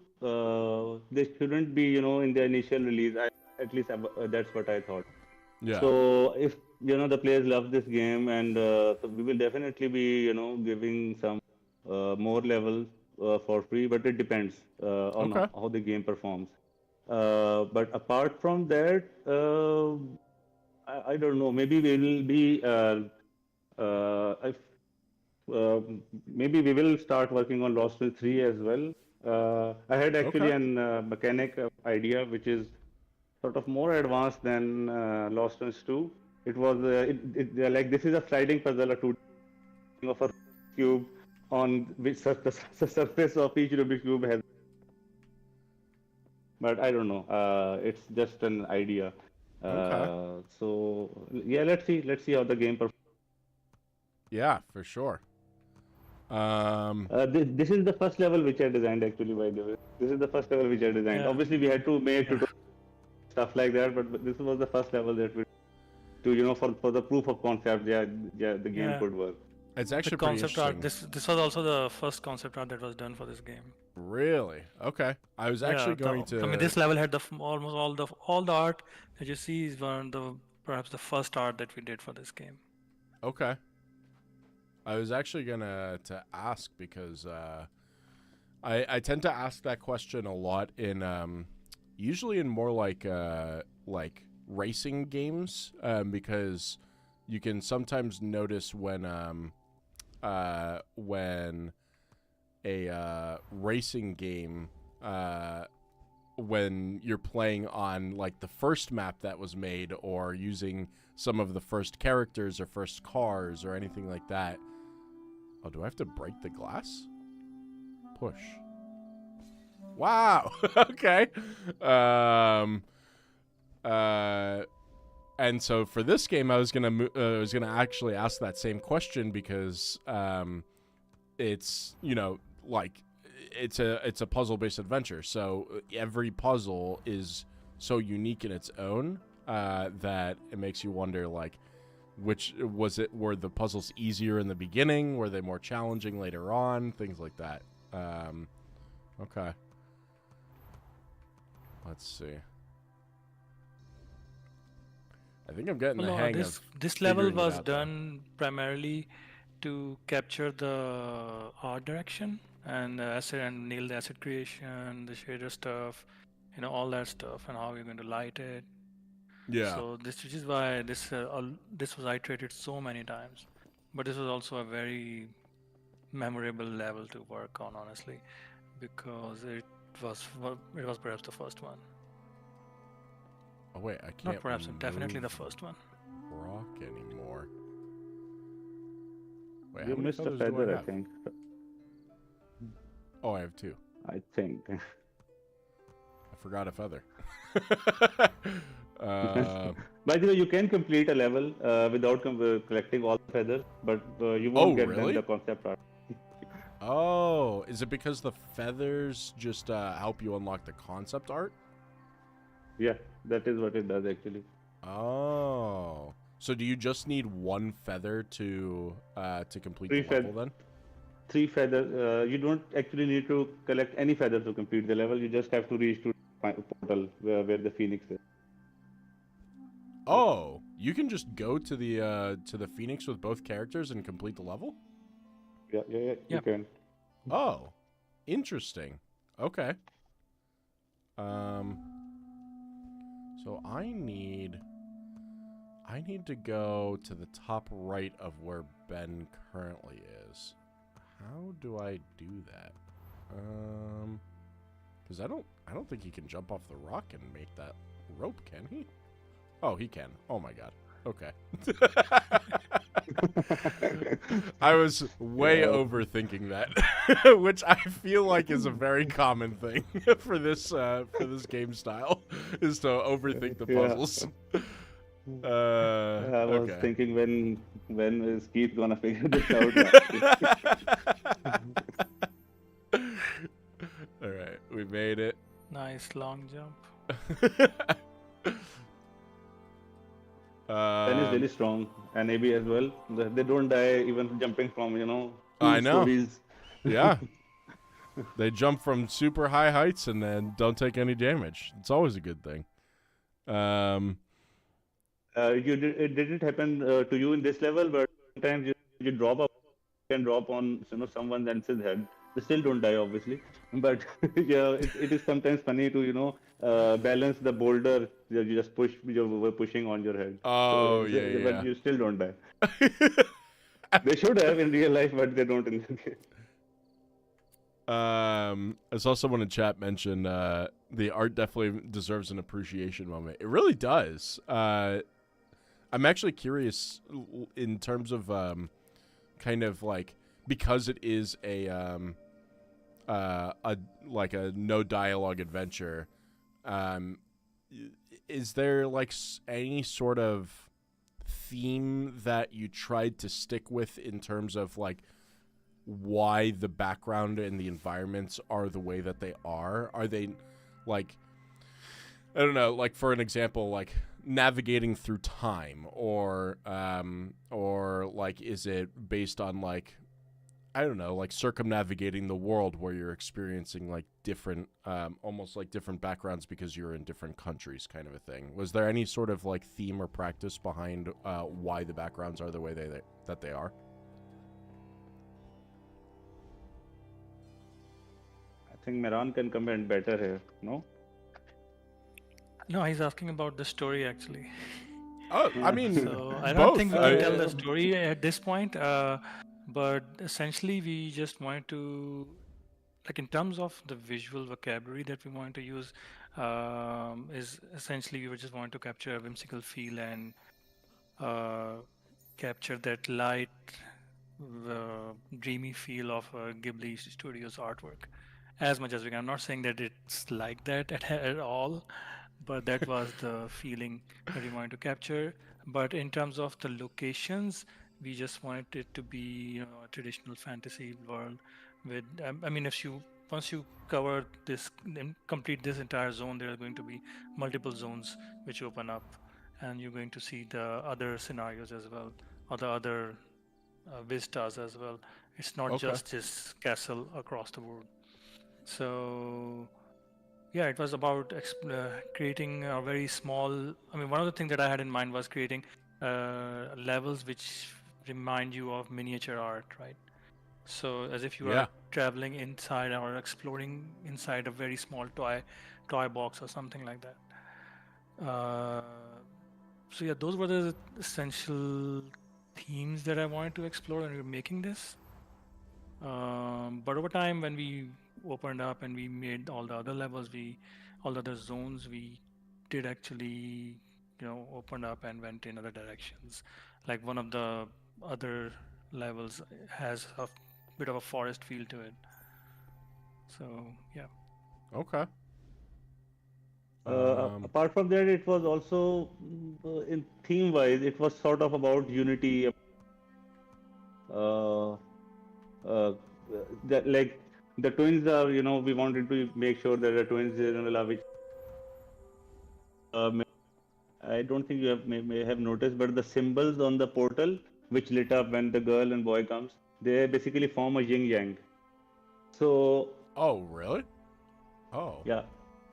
they shouldn't be, in the initial release. At least that's what I thought. Yeah. So if the players love this game, and so we will definitely be giving some more levels for free, but it depends on Okay. how the game performs. But apart from that, I don't know. Maybe we will be if, maybe we will start working on Lost Twins 3 as well. I had actually Okay. an mechanic idea which is sort of more advanced than Lost Twins 2. It was like this is a sliding puzzle, a 2D of a cube on which the surface of each Rubik's cube has. But I don't know. It's just an idea. Okay. So yeah, let's see how the game performs. Yeah, for sure. This is the first level which I designed actually. By the way, this is the first level which I designed. Yeah. Obviously, we had to make stuff like that, but this was the first level that we for the proof of concept. Yeah, the game Yeah. could work. It's The actually pretty concept interesting. art. This was also the first concept art that was done for this game. Really? Okay. I was actually going to. I mean, this level had almost all the art that you see is perhaps the first art that we did for this game. Okay. I was actually gonna to ask because I tend to ask that question a lot in usually in more like racing games because you can sometimes notice when a racing game when you're playing on like the first map that was made or using some of the first characters or first cars or anything like that. Oh, do I have to break the glass? Push. Wow. Okay. And so for this game, I was gonna actually ask that same question because it's like it's a puzzle based adventure. So every puzzle is so unique in its own that it makes you wonder like. Were the puzzles easier in the beginning? Were they more challenging later on? Things like that. Okay. Let's see. I think I'm getting the hang of this level figuring it was out, though. done primarily to capture the art direction and the asset and nail the asset creation, the shader stuff, all that stuff, and how we're going to light it. Yeah. So this is why this was iterated so many times, but this was also a very memorable level to work on, honestly, because it was perhaps the first one. Oh wait, I can't. Not perhaps, definitely the move first one. rock anymore. Wait, You how many missed a feathers do feather, I I have? think. Oh, I have 2. I think. I forgot a feather. By the way, you can complete a level without collecting all the feathers, but you won't get really? then the concept art. Oh, is it because the feathers just help you unlock the concept art? Yeah, that is what it does actually. Oh. So do you just need one feather to complete Three the level then? 3 feathers. You don't actually need to collect any feather to complete the level. You just have to reach to portal where the phoenix is. Oh, you can just go to the Phoenix with both characters and complete the level? Yeah, you Yep. can. Oh, interesting. Okay. So I need to go to the top right of where Ben currently is. How do I do that? Because I don't think he can jump off the rock and make that rope, can he? Oh, he can. Oh my god. Okay. I was way Yeah. overthinking that, which I feel like is a very common thing for this game style, is to overthink the Yeah. puzzles. I was Okay. thinking when is Keith gonna figure this out? All right, we made it. Nice long jump. Ben is really strong, and AB as well. They don't die even jumping from I two know. stories. Yeah. They jump from super high heights and then don't take any damage. It's always a good thing. It didn't happen to you in this level, but sometimes you drop up, can drop on someone else's head. They still don't die, obviously, but yeah, it is sometimes funny to balance the boulder. You just were pushing on your head. Oh, So, yeah. but you still don't die. They should have in real life, but they don't in the game. I saw someone in chat mention the art definitely deserves an appreciation moment. It really does. I'm actually curious in terms of kind of like, because it is a like a no dialogue adventure. Is there like any sort of theme that you tried to stick with in terms of like why the background and the environments are the way that they are? Are they like, I don't know, like for an example, like navigating through time, or like is it based on like, I don't know, like circumnavigating the world where you're experiencing like different almost like different backgrounds because you're in different countries, kind of a thing? Was there any sort of like theme or practice behind why the backgrounds are the way that they are? I think Meran can comment better here. No. No, he's asking about the story actually. Oh, I mean, So I don't both. think we can tell the story at this point. But essentially, we just wanted to, like, in terms of the visual vocabulary that we wanted to use, is essentially we just wanted to capture a whimsical feel and capture that light, dreamy feel of Ghibli Studios artwork as much as we can. I'm not saying that it's like that at all, but that was the feeling that we wanted to capture. But in terms of the locations, we just wanted it to be a traditional fantasy world with, I mean, once you cover this and complete this entire zone, there are going to be multiple zones which open up, and you're going to see the other scenarios as well, or the other vistas as well. It's not Okay. just this castle across the world. So yeah, it was about creating a very small. I mean, one of the things that I had in mind was creating levels which remind you of miniature art, right? So as if you Yeah. are traveling inside or exploring inside a very small toy box or something like that. So yeah, those were the essential themes that I wanted to explore when we were making this. But over time, when we opened up and we made all the other levels, all the other zones, we did actually, open up and went in other directions. Like one of the other levels has a bit of a forest feel to it. So yeah. Okay. Apart from that, it was also in theme-wise, it was sort of about unity. That like the twins are, we wanted to make sure that the twins love each I don't think you may have noticed, but the symbols on the portal which lit up when the girl and boy comes, they basically form a yin yang. So Oh, really? Oh, yeah,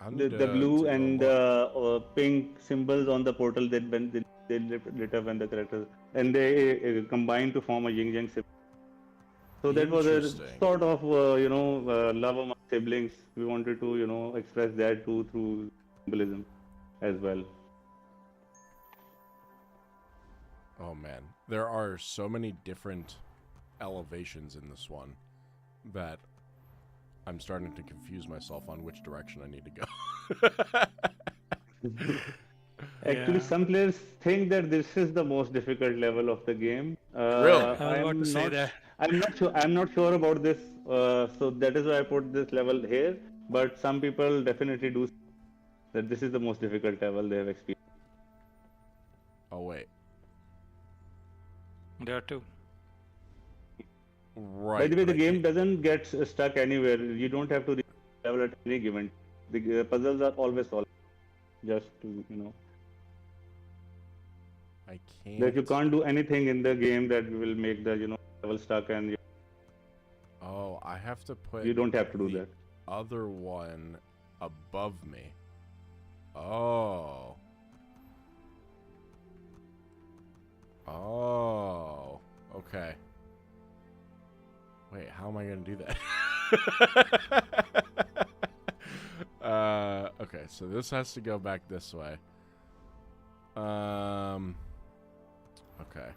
I the need the to blue go and look. pink symbols on the portal that when they lit up when the characters and they combine to form a yin yang symbol. So that was a Interesting. sort of love among siblings. We wanted to express that too through symbolism as well. Oh man, there are so many different elevations in this one that I'm starting to confuse myself on which direction I need to go. Actually, Yeah. some players think that this is the most difficult level of the game. Really? I was about to say that. I'm not sure. I'm not sure about this. So that is why I put this level here. But some people definitely do say that this is the most difficult level they have experienced. Oh wait. There are two. By Right, the way, but the I game can't. doesn't get stuck anywhere. You don't have to reach the level at any given. The puzzles are always solved. Just to I that you can't. can't do anything in the game that will make the level stuck, and Oh, I have to put you don't have to do the that. other one above me. Oh. Oh. Okay. Wait, how am I going to do that? Okay, so this has to go back this way. Okay.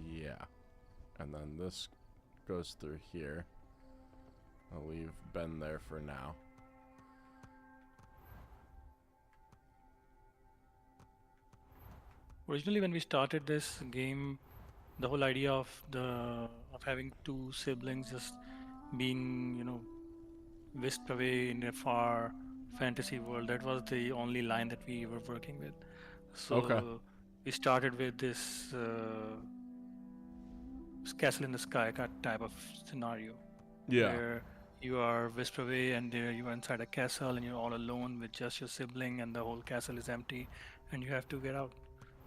Yeah. And then this goes through here. I'll leave Ben there for now. Originally, when we started this game, the whole idea of having two siblings just being, whisked away in a far fantasy world, that was the only line that we were working with. Okay. So we started with this castle in the sky type of scenario Yeah. where you are whisked away and there you are inside a castle and you're all alone with just your sibling and the whole castle is empty and you have to get out.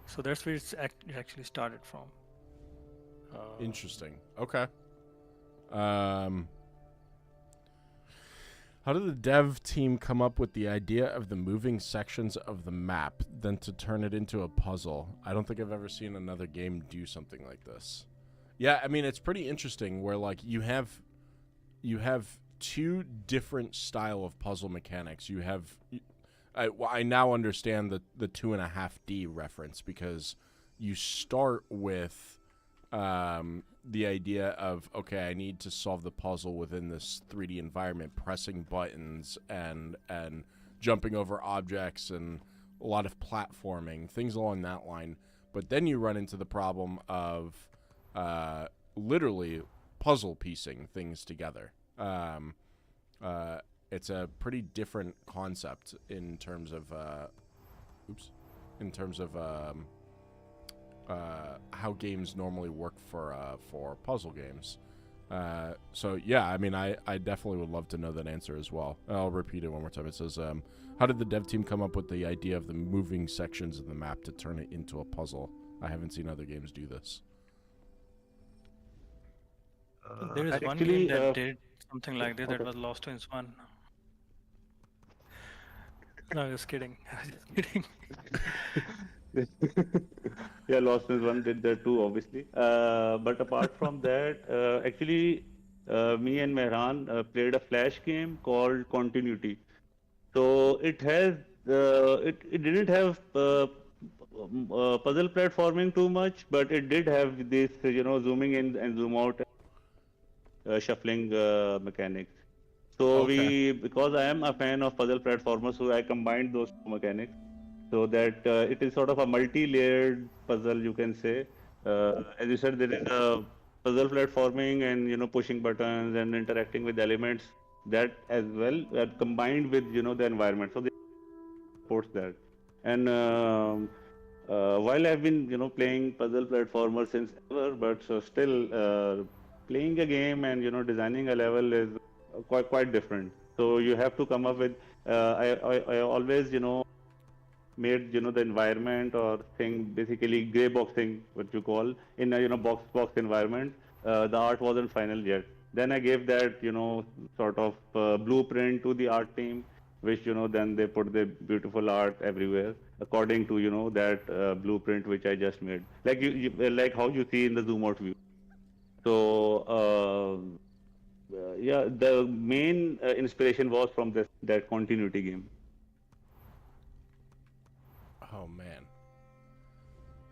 So that's where it actually started from. Interesting. Okay. How did the dev team come up with the idea of the moving sections of the map, then to turn it into a puzzle? I don't think I've ever seen another game do something like this. Yeah, I mean it's pretty interesting where like you have two different style of puzzle mechanics. You have I now understand the 2.5D reference because you start with the idea of, okay, I need to solve the puzzle within this 3D environment, pressing buttons and jumping over objects and a lot of platforming, things along that line. But then you run into the problem of literally puzzle piecing things together. It's a pretty different concept in terms of how games normally work for puzzle games. So yeah, I mean, I definitely would love to know that answer as well. I'll repeat it one more time. It says, how did the dev team come up with the idea of the moving sections of the map to turn it into a puzzle? I haven't seen other games do this. There is one game that did something like this. That was Lost Twins 1. No, just kidding. Just kidding. Yeah, Lost Twins 1 did that too, obviously. But apart from that, actually, me and Mehran played a Flash game called Continuity. So it didn't have puzzle platforming too much, but it did have this, zooming in and zoom out, shuffling mechanics. So because I am a fan of puzzle platformers, so I combined those two mechanics so that it is sort of a multi-layered puzzle, you can say. As you said, there is a puzzle platforming and pushing buttons and interacting with elements, that as well combined with the environment. So they supports that. And while I've been playing puzzle platformers since ever, but so still playing a game and designing a level is quite different. So you have to come up with. I always made the environment or thing basically gray boxing, what you call, in a box environment. The art wasn't final yet. Then I gave that sort of blueprint to the art team, which then they put the beautiful art everywhere according to that blueprint which I just made, like like how you see in the zoom out view. So yeah, the main inspiration was from this that continuity game. Oh man,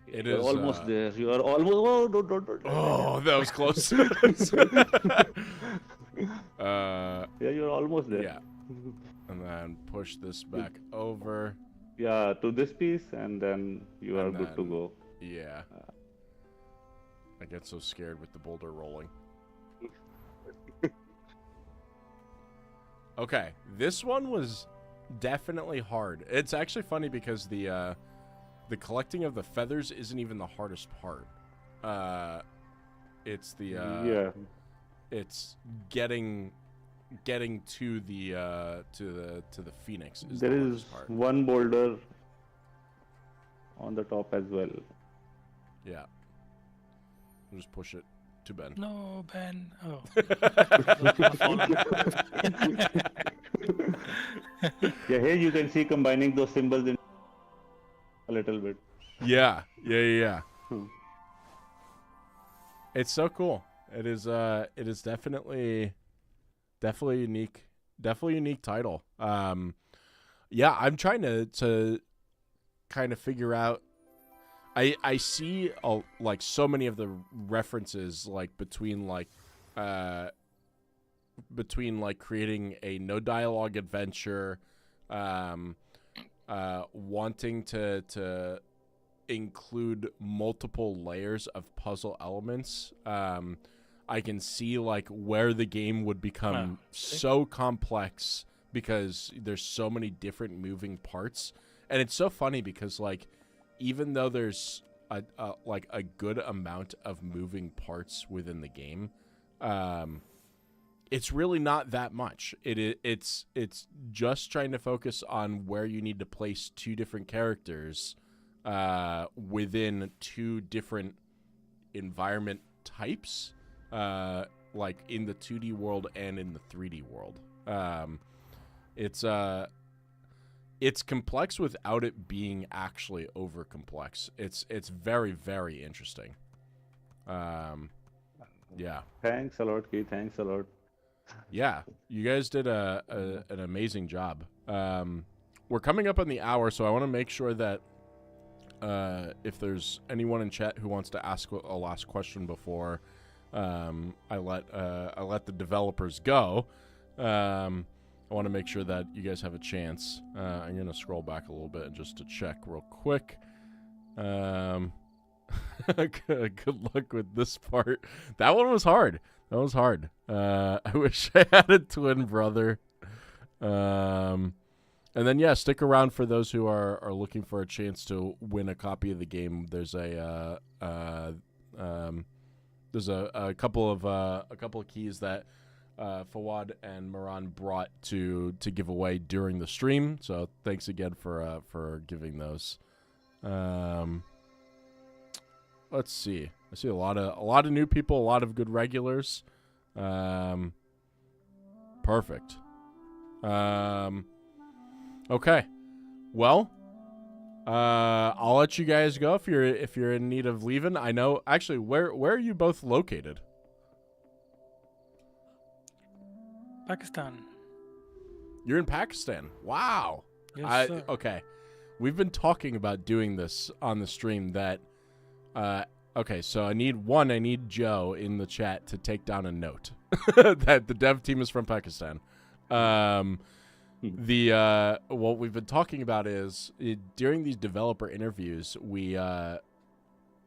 it You're is. almost there. You are almost. Oh, don't. Oh, that was close. Yeah, you're almost there. Yeah, and then push this back over. Yeah, to this piece, and then you are And good to then- go. Yeah. I get so scared with the boulder rolling. Okay, this one was definitely hard. It's actually funny because the collecting of the feathers isn't even the hardest part. It's the Yeah, it's getting to the phoenix is there the is hardest part. one boulder on the top as well. Yeah. I'll just push it to Ben. No, Ben. Oh. Yeah, here you can see combining those symbols in a little bit. Yeah. Hmm. It's so cool. It is definitely unique. Definitely unique title. Yeah, I'm trying to kind of figure out. I see like so many of the references like between creating a no dialogue adventure, wanting to include multiple layers of puzzle elements. I can see like where the game would become so complex because there's so many different moving parts, and it's so funny because like even though there's a good amount of moving parts within the game, it's really not that much. It's just trying to focus on where you need to place two different characters within two different environment types, like in the 2D world and in the 3D world. It's complex without it being actually over complex. It's very, very interesting. Yeah. Thanks a lot, Keith. Thanks a lot. Yeah, you guys did an amazing job. We're coming up on the hour, so I want to make sure that if there's anyone in chat who wants to ask a last question before I let the developers go, I want to make sure that you guys have a chance. I'm gonna scroll back a little bit just to check real quick. Good luck with this part. That one was hard. I wish I had a twin brother. And then yeah, stick around for those who are looking for a chance to win a copy of the game. There's a couple of keys that Fawad and Moran brought to give away during the stream. So thanks again for giving those. Let's see. I see a lot of new people, a lot of good regulars. Perfect. Okay. Well, I'll let you guys go if you're in need of leaving. I know. Actually, where are you both located? Pakistan. You're in Pakistan. Wow. Yes, sir. Okay. We've been talking about doing this on the stream that okay, so I need Joe in the chat to take down a note that the dev team is from Pakistan. What we've been talking about is during these developer interviews,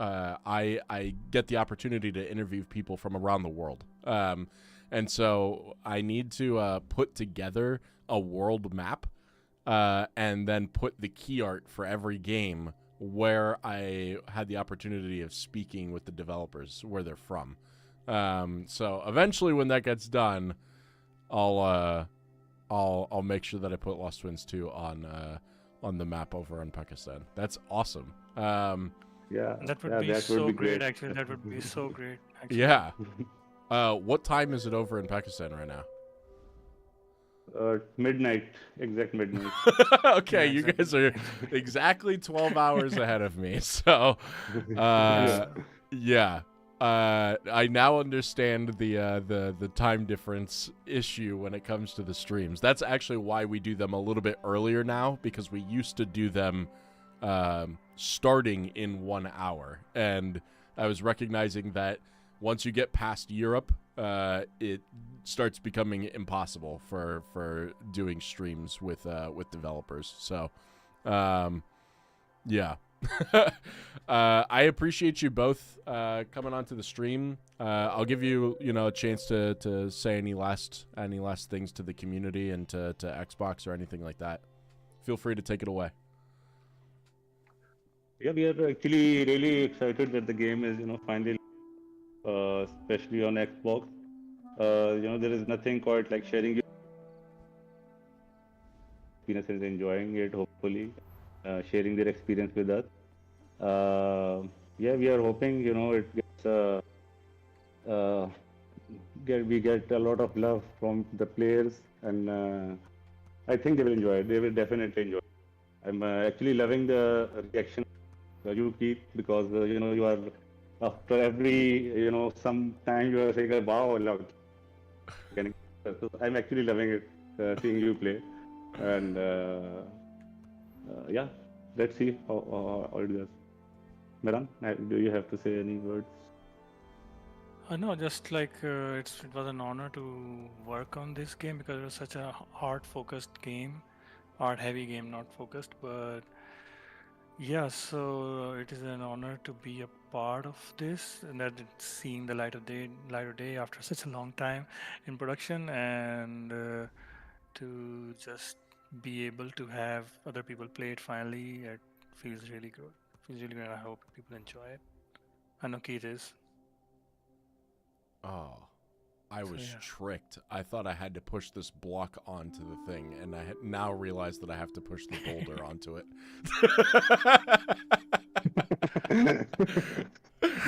I get the opportunity to interview people from around the world. And so I need to put together a world map and then put the key art for every game where I had the opportunity of speaking with the developers, where they're from. So eventually, when that gets done, I'll make sure that I put Lost Twins 2 on the map over in Pakistan. That's awesome. Yeah, That would yeah, be that would so be great, great. actually. That would be so great, actually. Yeah. What time is it over in Pakistan right now? Midnight, exact midnight. Okay, Yeah, you exactly. guys are exactly 12 hours ahead of me. So, Yeah. yeah. I now understand the time difference issue when it comes to the streams. That's actually why we do them a little bit earlier now, because we used to do them starting in 1 hour, and I was recognizing that once you get past Europe, it starts becoming impossible for doing streams with developers. So, yeah. I appreciate you both coming onto the stream. I'll give you a chance to say any last things to the community and to Xbox or anything like that. Feel free to take it away. Yeah, we are actually really excited that the game is, finally, especially on Xbox. There is nothing quite like sharing your experience and enjoying it, hopefully, sharing their experience with us. Yeah, we are hoping, it gets, uh, we get a lot of love from the players, and I think they will enjoy it. They will definitely enjoy it. I'm actually loving the reaction you keep, because you are, after every some time, you are saying, wow, love. So I'm actually loving it, seeing you play, and yeah, let's see how it goes. Maran, do you have to say any words? No, just like it was an honor to work on this game because it was such a art-focused game, art-heavy game, not focused. But yeah, so it is an honor to be a part of this and that it's seeing the light of day after such a long time in production, and to just be able to have other people play it finally. It feels really good. Feels really good. I hope people enjoy it. I know Keith is. Oh, I So was yeah. tricked. I thought I had to push this block onto the thing, and I now realize that I have to push the boulder onto it.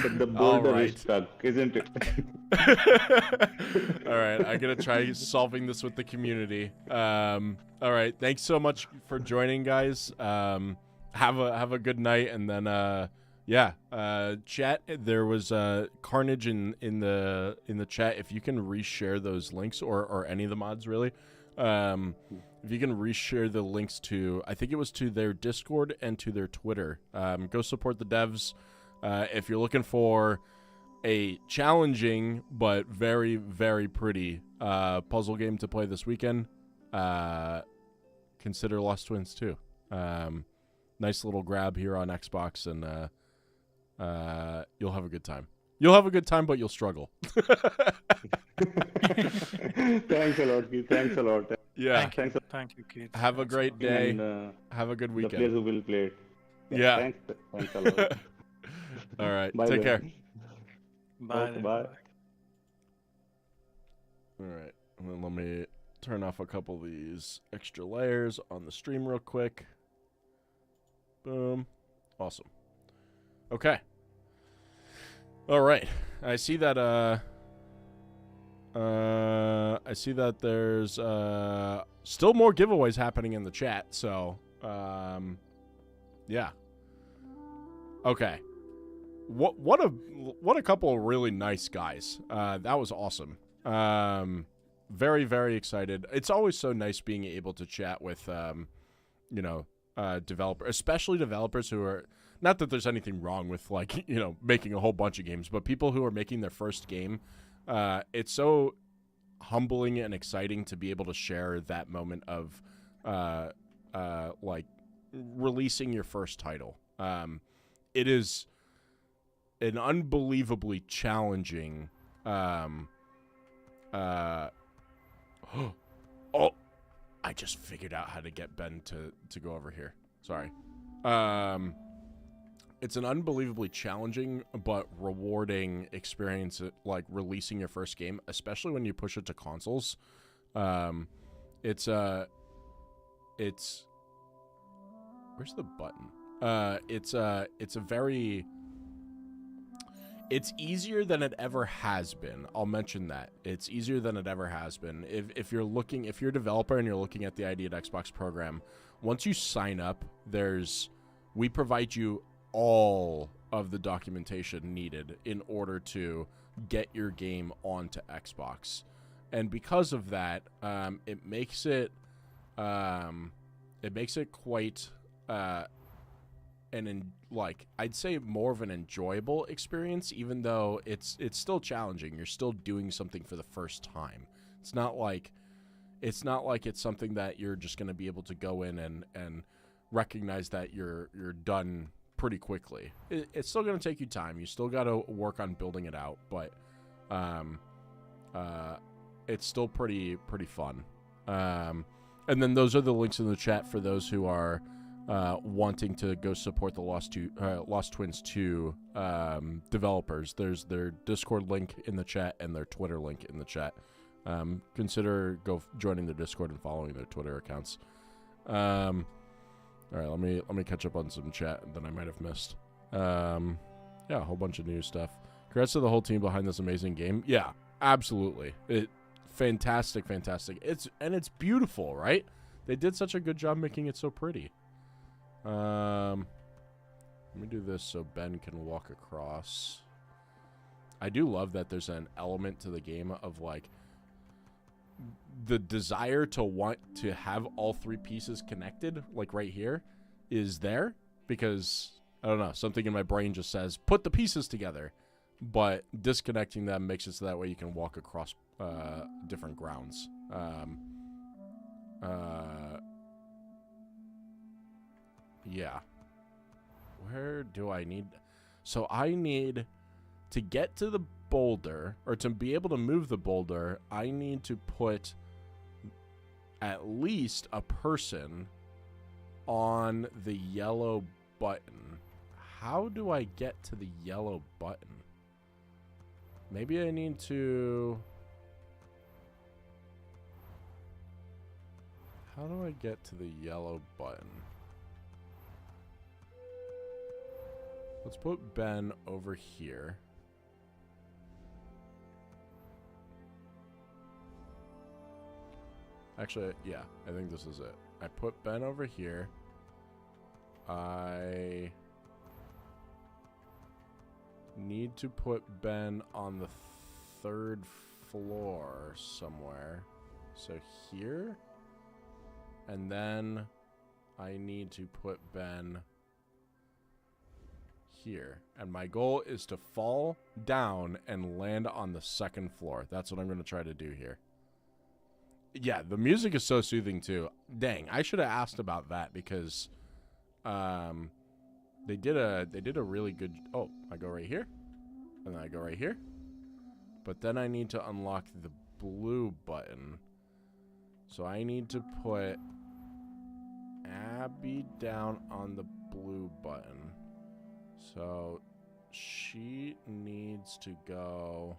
But the All boulder is right. stuck, isn't it? All right, I gotta try solving this with the community. All right, thanks so much for joining, guys. Have a good night, and then yeah, chat. There was Carnage in the chat. If you can reshare those links, or any of the mods really, if you can reshare the links to, I think it was to their Discord and to their Twitter. Go support the devs. If you're looking for a challenging but very, very pretty puzzle game to play this weekend, consider Lost Twins 2. Nice little grab here on Xbox, and you'll have a good time. You'll have a good time, but you'll struggle. Thanks a lot, Keith. Thanks a lot. Yeah. Thank you. Thanks a lot. Thank you, Keith. Have a Thanks great lot. day. And Have a good the players weekend. who will play it. Yeah. Thanks a lot. All right. Bye Take then. care. Bye. Okay, then. bye. All right. And then let me turn off a couple of these extra layers on the stream real quick. Boom. Awesome. Okay. All right. I see that there's still more giveaways happening in the chat, so yeah. Okay. What a couple of really nice guys. That was awesome. Very, very excited. It's always so nice being able to chat with developers, especially developers who are, not that there's anything wrong with making a whole bunch of games, but people who are making their first game. It's so humbling and exciting to be able to share that moment of releasing your first title. It is an unbelievably challenging oh, I just figured out how to get Ben to go over here. Sorry. it's an unbelievably challenging but rewarding experience, like releasing your first game, especially when you push it to consoles. It's where's the button? It's easier than it ever has been. I'll mention that. It's easier than it ever has been. If you're a developer and you're looking at the ID at Xbox program, once you sign up, we provide you all of the documentation needed in order to get your game onto Xbox. And because of that, it makes it quite I'd say more of an enjoyable experience, even though it's still challenging. You're still doing something for the first time. It's not like it's something that you're just going to be able to go in and recognize that you're done pretty quickly. It's still going to take you time. You still got to work on building it out, but it's still pretty fun. And then those are the links in the chat for those who are wanting to go support the Lost Twins 2 developers. There's their Discord link in the chat and their Twitter link in the chat. Consider joining their Discord and following their Twitter accounts. All right, let me catch up on some chat that I might have missed. Yeah, a whole bunch of new stuff. Congrats to the whole team behind this amazing game. Yeah, absolutely. Fantastic. It's beautiful, right? They did such a good job making it so pretty. Let me do this so Ben can walk across. I do love that there's an element to the game of like the desire to want to have all three pieces connected, like right here, is there because I don't know, something in my brain just says put the pieces together, but disconnecting them makes it so that way you can walk across different grounds. Yeah. Where do I need? So I need to get to the boulder, or to be able to move the boulder, I need to put at least a person on the yellow button. How do I get to the yellow button? Maybe I need to... How do I get to the yellow button? Let's put Ben over here. Actually, yeah, I think this is it. I put Ben over here. I need to put Ben on the third floor somewhere. So here. And then I need to put Ben here. And my goal is to fall down and land on the second floor. That's what I'm going to try to do here. Yeah, the music is so soothing too. Dang, I should have asked about that because they did a really good... Oh, I go right here. And then I go right here. But then I need to unlock the blue button. So I need to put Abby down on the blue button. So she needs to go...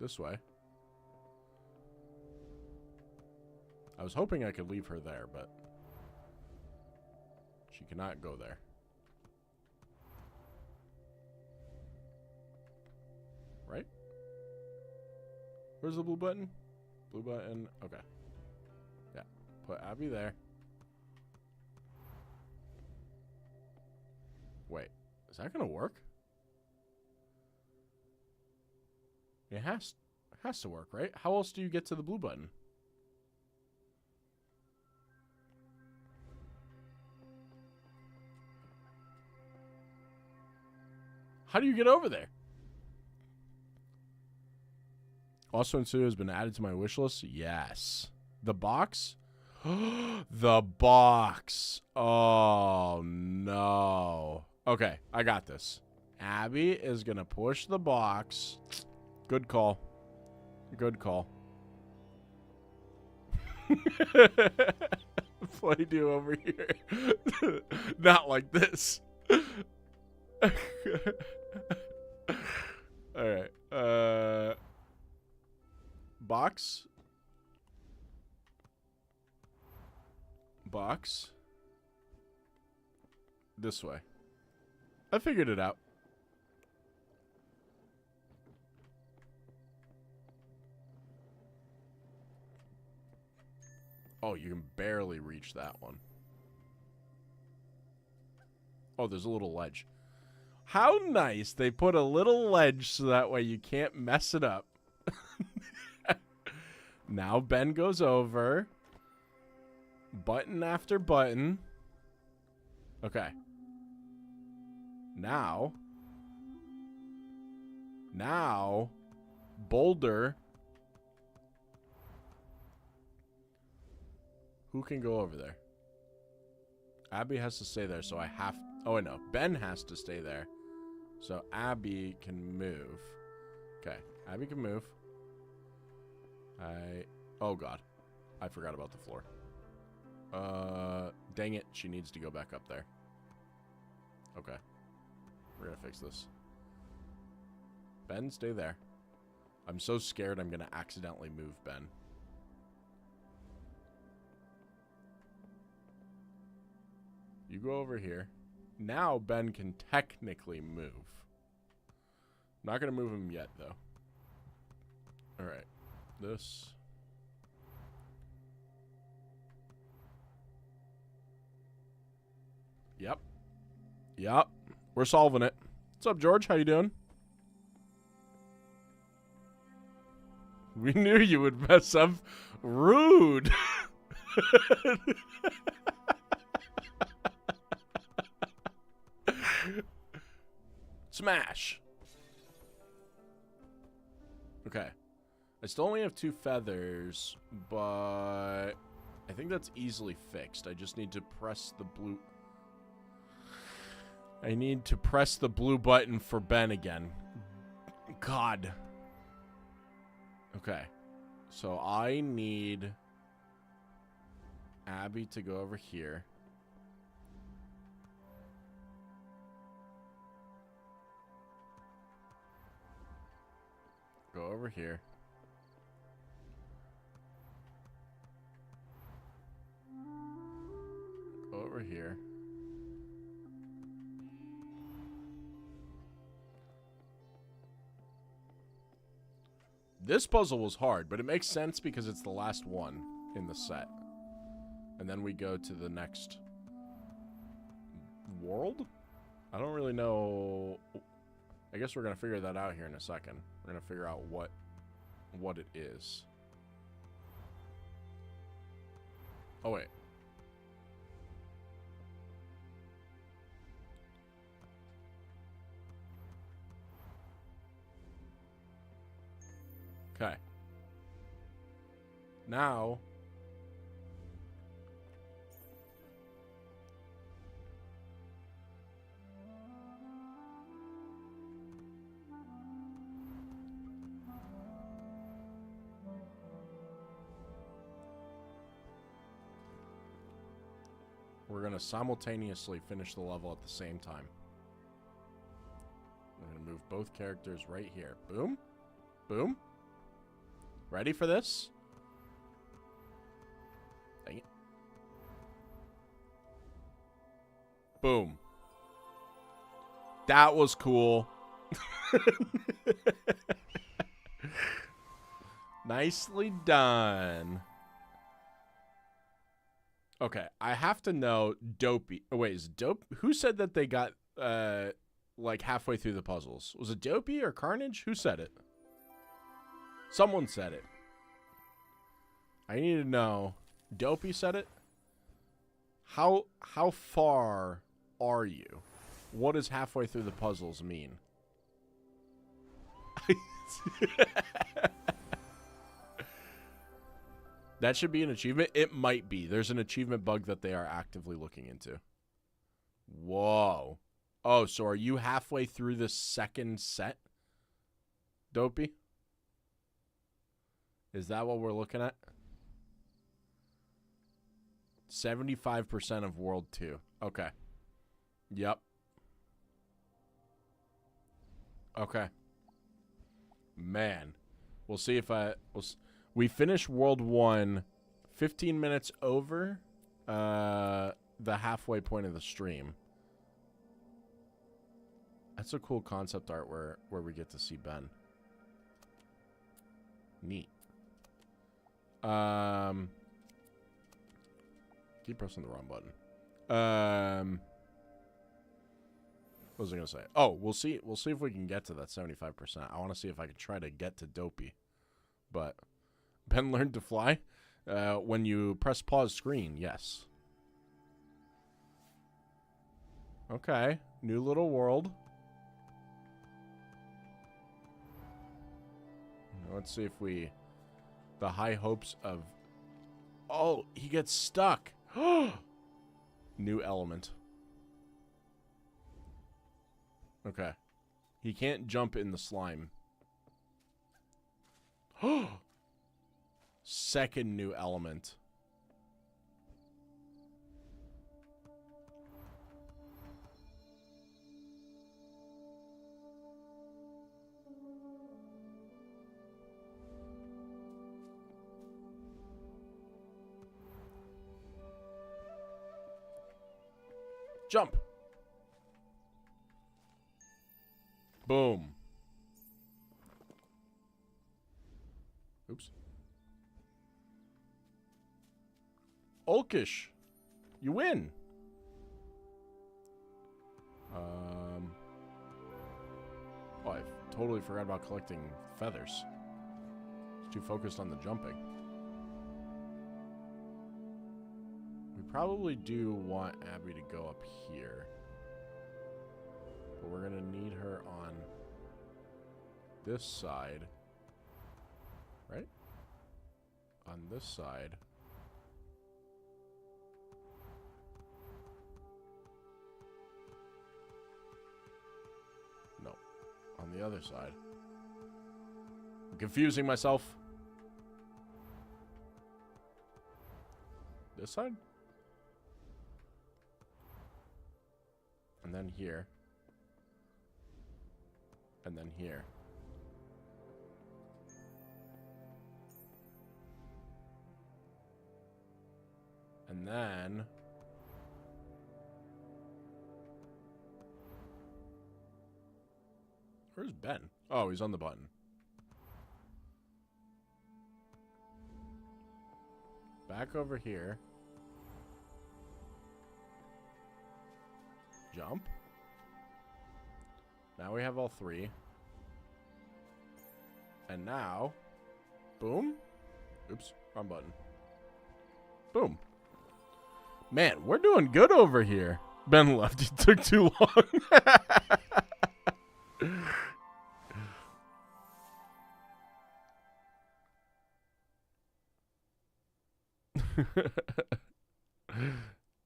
this way. I was hoping I could leave her there, but she cannot go there. Right? Where's the blue button? Blue button. Okay. Yeah. Put Abby there. Wait. Is that going to work? It has to work, right? How else do you get to the blue button? How do you get over there? Also, Studio has been added to my wish list. Yes. The box? The box. Oh, no. Okay, I got this. Abby is going to push the box. Good call. Good call. what I do over here. Not like this. Alright. Box. Box. This way. I figured it out. Oh, you can barely reach that one. Oh, there's a little ledge. How nice. They put a little ledge so that way you can't mess it up. Now Ben goes over. Button after button. Okay. Now, Boulder. Who can go over there? Abby has to stay there, so I have... Oh, no. Ben has to stay there. So Abby can move. Okay. Abby can move. Oh, God. I forgot about the floor. Dang it. She needs to go back up there. Okay. We're gonna fix this. Ben, stay there. I'm so scared I'm gonna accidentally move Ben. You go over here. Now Ben can technically move. Not gonna move him yet, though. Alright. This. Yep. Yep. We're solving it. What's up, George? How you doing? We knew you would mess up. Rude. Smash. Okay. I still only have 2 feathers, but I think that's easily fixed. I just need to press the blue... I need to press the blue button for Ben again. God. Okay. So I need Abby to go over here. Go over here. Go over here. This puzzle was hard, but it makes sense because it's the last one in the set. And then we go to the next world? I don't really know. I guess we're going to figure that out here in a second. We're going to figure out what it is. Oh, wait. Okay. Now, we're going to simultaneously finish the level at the same time. We're going to move both characters right here. Boom. Boom. Ready for this? Dang it. Boom. That was cool. Nicely done. Okay, I have to know Dopey. Oh, wait, is Dope? Who said that they got like halfway through the puzzles? Was it Dopey or Carnage? Who said it? Someone said it. I need to know. Dopey said it? How far are you? What does halfway through the puzzles mean? That should be an achievement. It might be. There's an achievement bug that they are actively looking into. Whoa. Oh, so are you halfway through the second set? Dopey? Is that what we're looking at? 75% of World 2. Okay. Yep. Okay. Man. We'll see if we finish World 1 15 minutes over the halfway point of the stream. That's a cool concept art where we get to see Ben. Neat. Keep pressing the wrong button. What was I gonna say? Oh, we'll see if we can get to that 75%. I want to see if I can try to get to Dopey. But Ben learned to fly. When you press pause screen, yes. Okay, new little world. Let's see if the high hopes of. Oh, he gets stuck. New element. Okay. He can't jump in the slime. Second new element. Jump. Boom. Oops. Ulkish, you win. Oh, I totally forgot about collecting feathers. Too focused on the jumping. We probably do want Abby to go up here. But we're going to need her on this side. Right? On this side. No. On the other side. I'm confusing myself. This side? And then here. And then here. And then... Where's Ben? Oh, he's on the button. Back over here. Jump. Now we have all three. And now... Boom. Oops, wrong button. Boom. Man, we're doing good over here. Ben left. It took too long.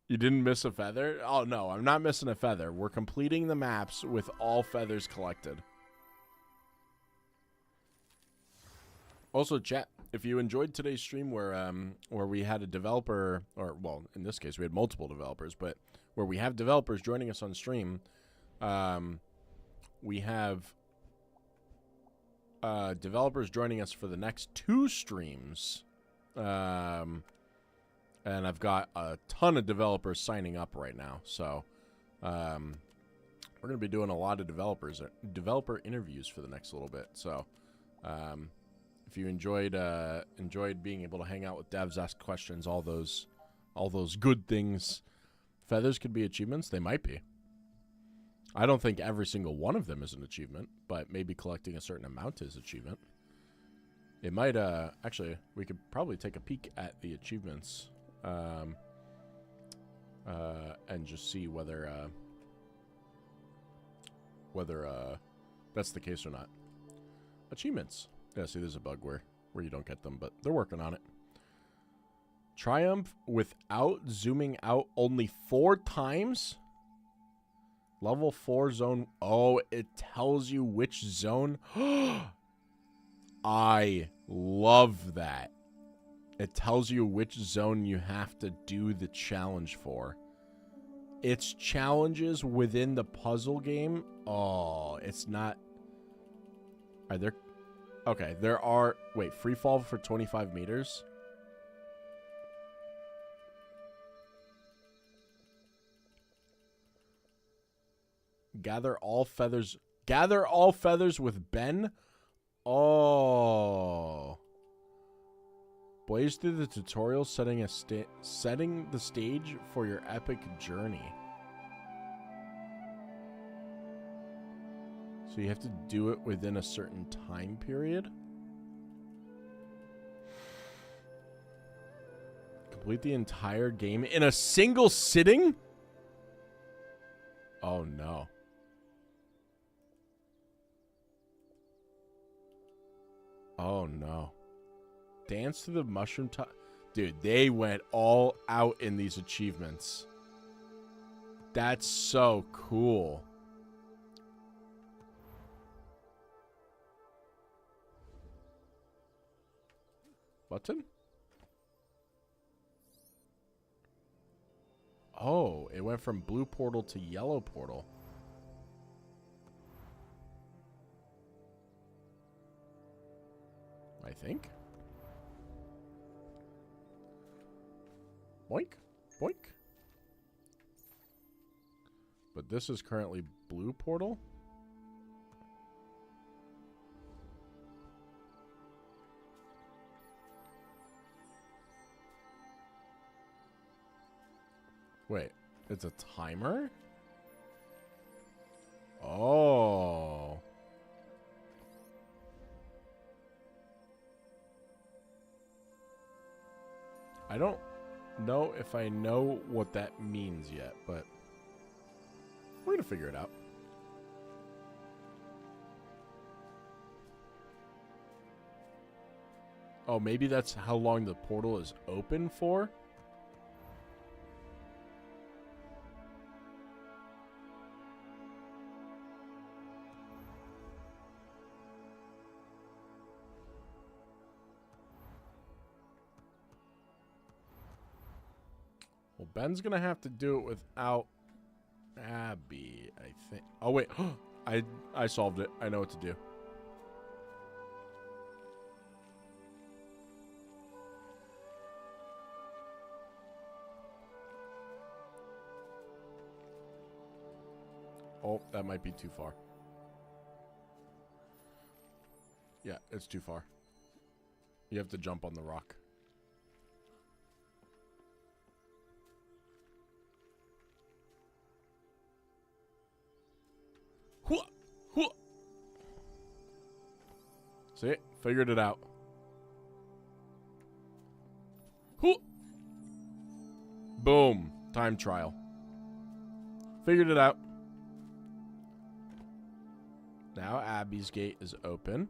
You didn't miss a feather? Oh, no, I'm not missing a feather. We're completing the maps with all feathers collected. Also, chat, if you enjoyed today's stream where we had a developer, or, well, in this case, we had multiple developers, but where we have developers joining us on stream, we have developers joining us for the next 2 streams. And I've got a ton of developers signing up right now. So we're going to be doing a lot of developer interviews for the next little bit. So if you enjoyed being able to hang out with devs, ask questions, all those good things, feathers could be achievements. They might be. I don't think every single one of them is an achievement, but maybe collecting a certain amount is achievement. It might, actually, we could probably take a peek at the achievements, and just see whether that's the case or not. Achievements. Yeah, see, there's a bug where you don't get them, but they're working on it. Triumph without zooming out only 4 times? Level 4 zone. Oh, it tells you which zone. I love that. It tells you which zone you have to do the challenge for. It's challenges within the puzzle game. Oh, it's not. Are there? Okay, there are. Wait, free fall for 25 meters. Gather all feathers. Gather all feathers with Ben. Oh. Blaze through the tutorial, setting the stage for your epic journey. So you have to do it within a certain time period. Complete the entire game in a single sitting? Oh no. Oh no. Dance to the mushroom top. Dude, they went all out in these achievements. That's so cool. Button? Oh, it went from blue portal to yellow portal. I think. Boink, boink. But this is currently blue portal. Wait, it's a timer? Oh. I don't know if I know what that means yet, but we're gonna figure it out. Oh, maybe that's how long the portal is open for? Well, Ben's gonna have to do it without Abby, I think. Oh, wait. I solved it. I know what to do. Oh, that might be too far. Yeah, it's too far. You have to jump on the rock. See? Figured it out. Boom. Time trial. Figured it out. Now Abby's gate is open.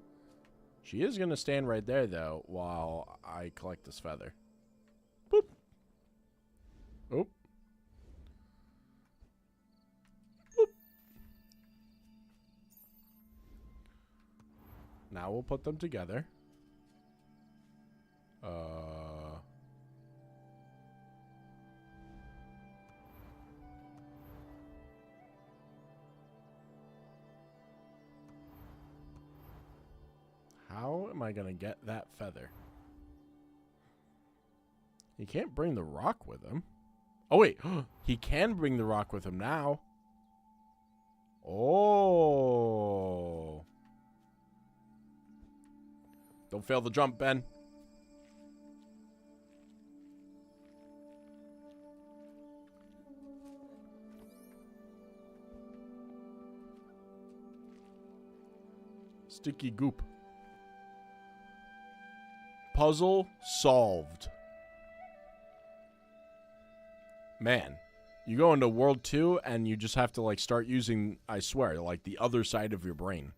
She is going to stand right there, though, while I collect this feather. Boop. Oop. Boop. Now we'll put them together. How am I going to get that feather? He can't bring the rock with him. Oh, wait. He can bring the rock with him now. Oh. Don't fail the jump, Ben. Sticky goop. Puzzle solved. Man, you go into World 2 and you just have to like start using, I swear, like the other side of your brain.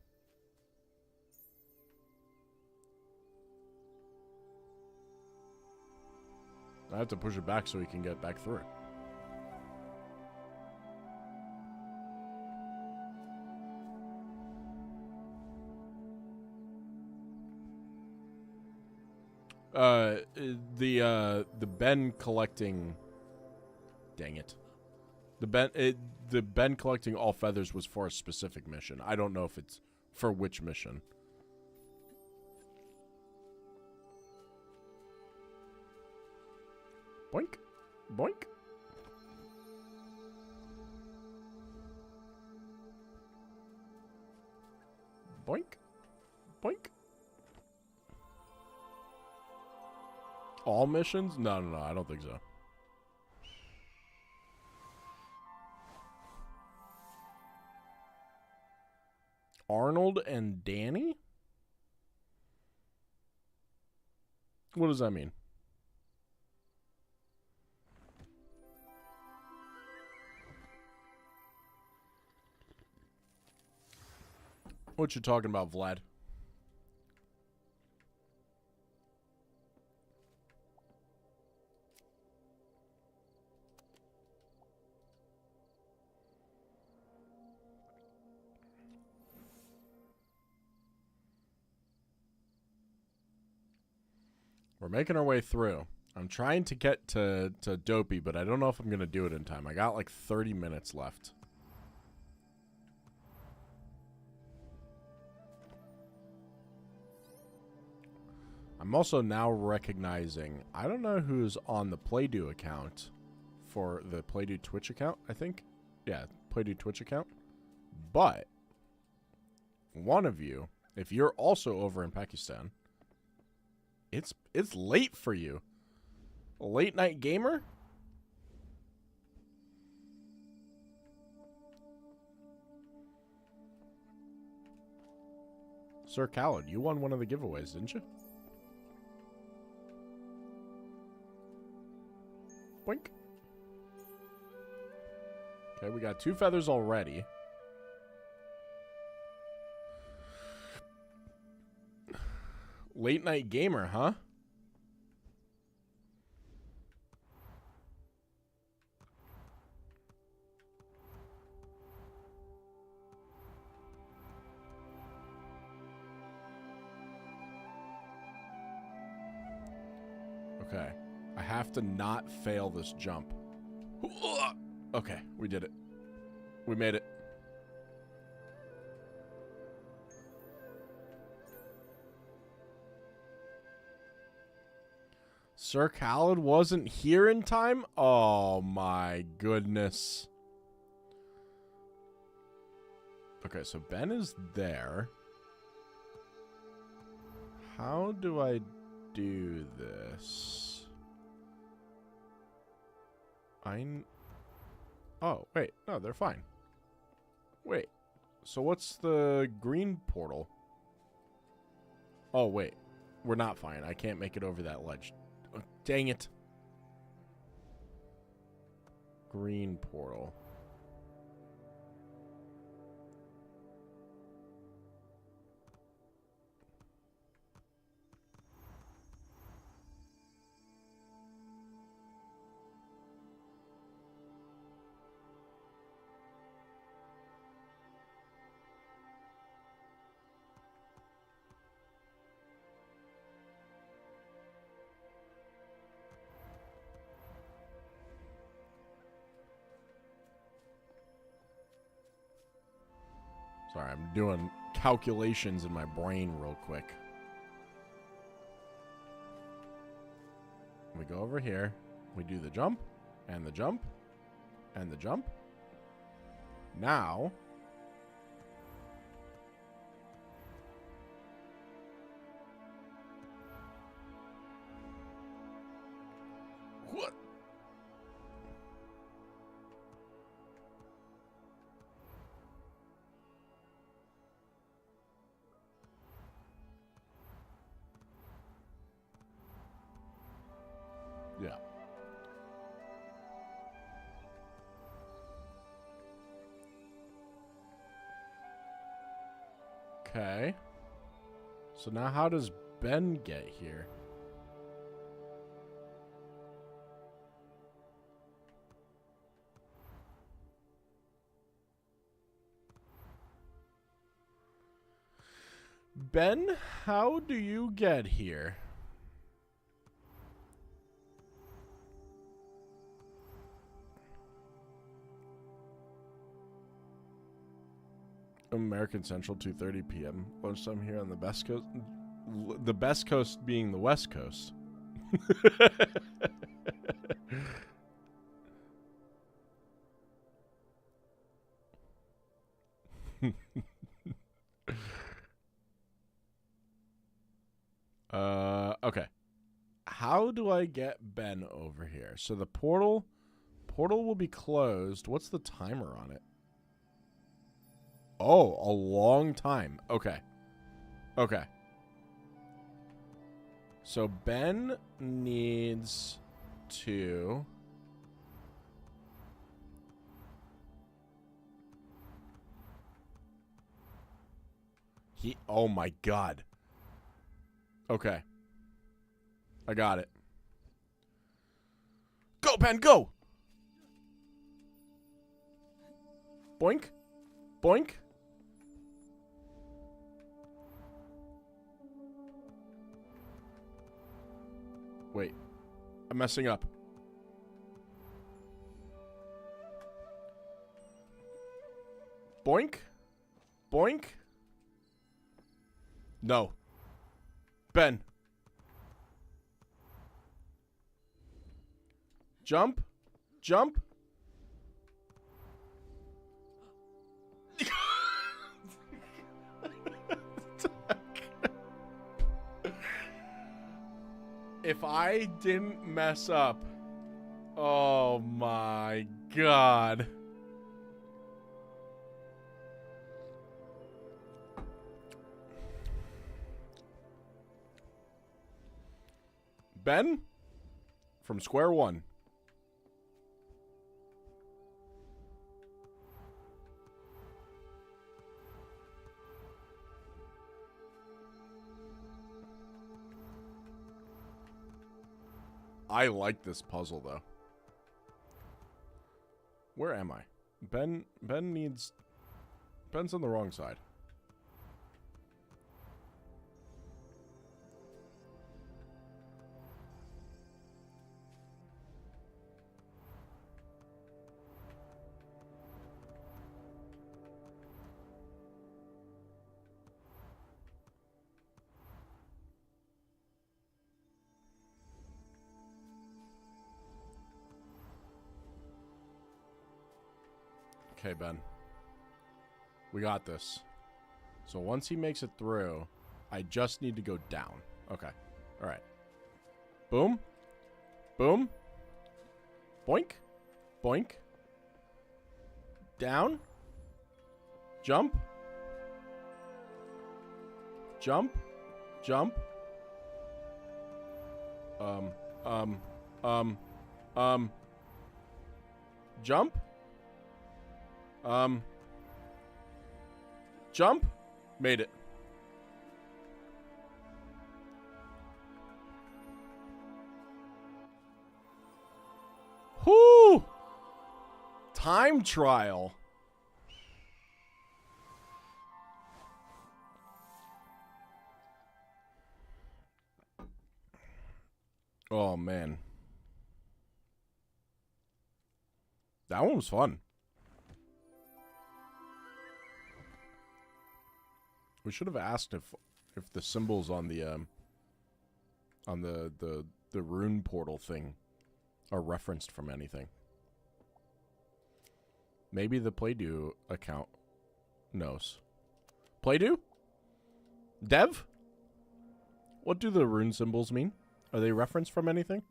I have to push it back so he can get back through. The Ben collecting. Dang it. The Ben collecting all feathers was for a specific mission. I don't know if it's for which mission. Boink. Boink. Boink. Boink. All missions? No, I don't think so. Arnold and Danny? What does that mean? What you talking about, Vlad? We're making our way through. I'm trying to get to Dopey, but I don't know if I'm going to do it in time. I got like 30 minutes left. I'm also now recognizing, I don't know who's on the Playdo account for the Playdo Twitch account, I think. Yeah, Playdo Twitch account. But one of you, if you're also over in Pakistan, it's late for you. A late night gamer? Sir Khaled, you won one of the giveaways, didn't you? Boink. Okay, we got 2 feathers already. Late night gamer, huh? Okay. I have to not fail this jump. Okay, we did it. We made it. Sir Khaled wasn't here in time? Oh my goodness. Okay, so Ben is there. How do I do this? Oh, wait. No, they're fine. Wait. So what's the green portal? Oh, wait. We're not fine. I can't make it over that ledge. Oh, dang it. Green portal. Sorry, I'm doing calculations in my brain real quick. We go over here. We do the jump, and the jump, and the jump. Now, what? Yeah. Okay. So now how does Ben get here? Ben, how do you get here? American Central, 2:30 p.m. Lunchtime here on the best coast. The best coast being the West Coast. Okay. How do I get Ben over here? So the portal will be closed. What's the timer on it? Oh, a long time. Okay. Okay. So Ben needs to oh my god. Okay. I got it. Go, Ben, go! Boink. Boink. Wait. I'm messing up. Boink. Boink. No. Ben. Jump. Jump. If I didn't mess up. Oh my god. Ben, from square one. I like this puzzle, though. Where am I? Ben needs... Ben's on the wrong side. Okay, Ben. We got this. So once he makes it through, I just need to go down. Okay. All right. Boom. Boom. Boink. Boink. Down. Jump. Jump. Jump. Jump. Jump. Made it. Whoo! Time trial. Oh, man. That one was fun. We should have asked if the symbols on the rune portal thing are referenced from anything. Maybe the Playdo account knows. Playdo? Dev? What do the rune symbols mean? Are they referenced from anything?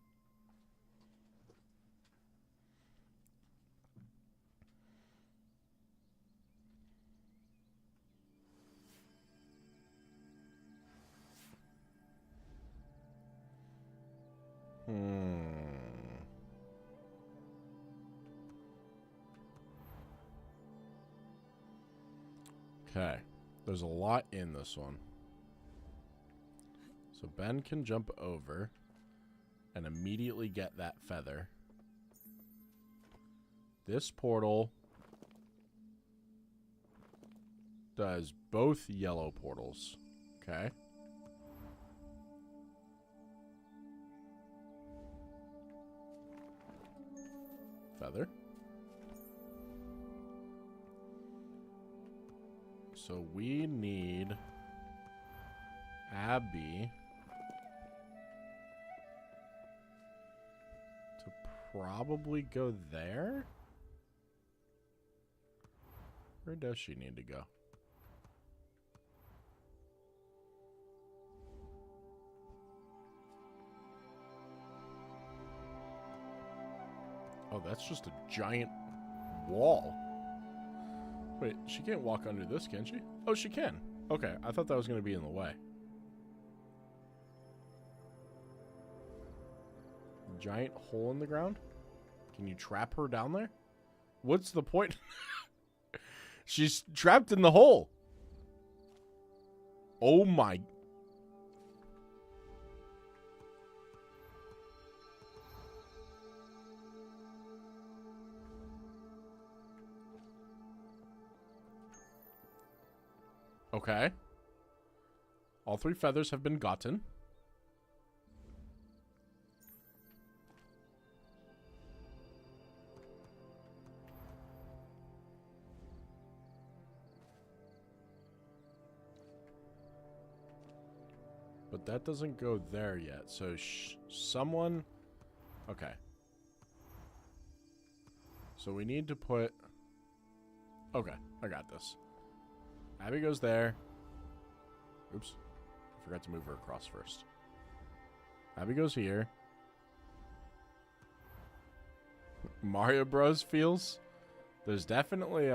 Okay. There's a lot in this one. So Ben can jump over and immediately get that feather. This portal does both yellow portals. Okay. Feather. So we need Abby to probably go there? Where does she need to go? Oh, that's just a giant wall. Wait, she can't walk under this, can she? Oh, she can. Okay, I thought that was going to be in the way. Giant hole in the ground? Can you trap her down there? What's the point? She's trapped in the hole. Oh my. Okay. All 3 feathers have been gotten. But that doesn't go there yet. So someone... Okay. So we need to put... Okay, I got this. Abby goes there. Oops. I forgot to move her across first. Abby goes here. Mario Bros. Feels. There's definitely,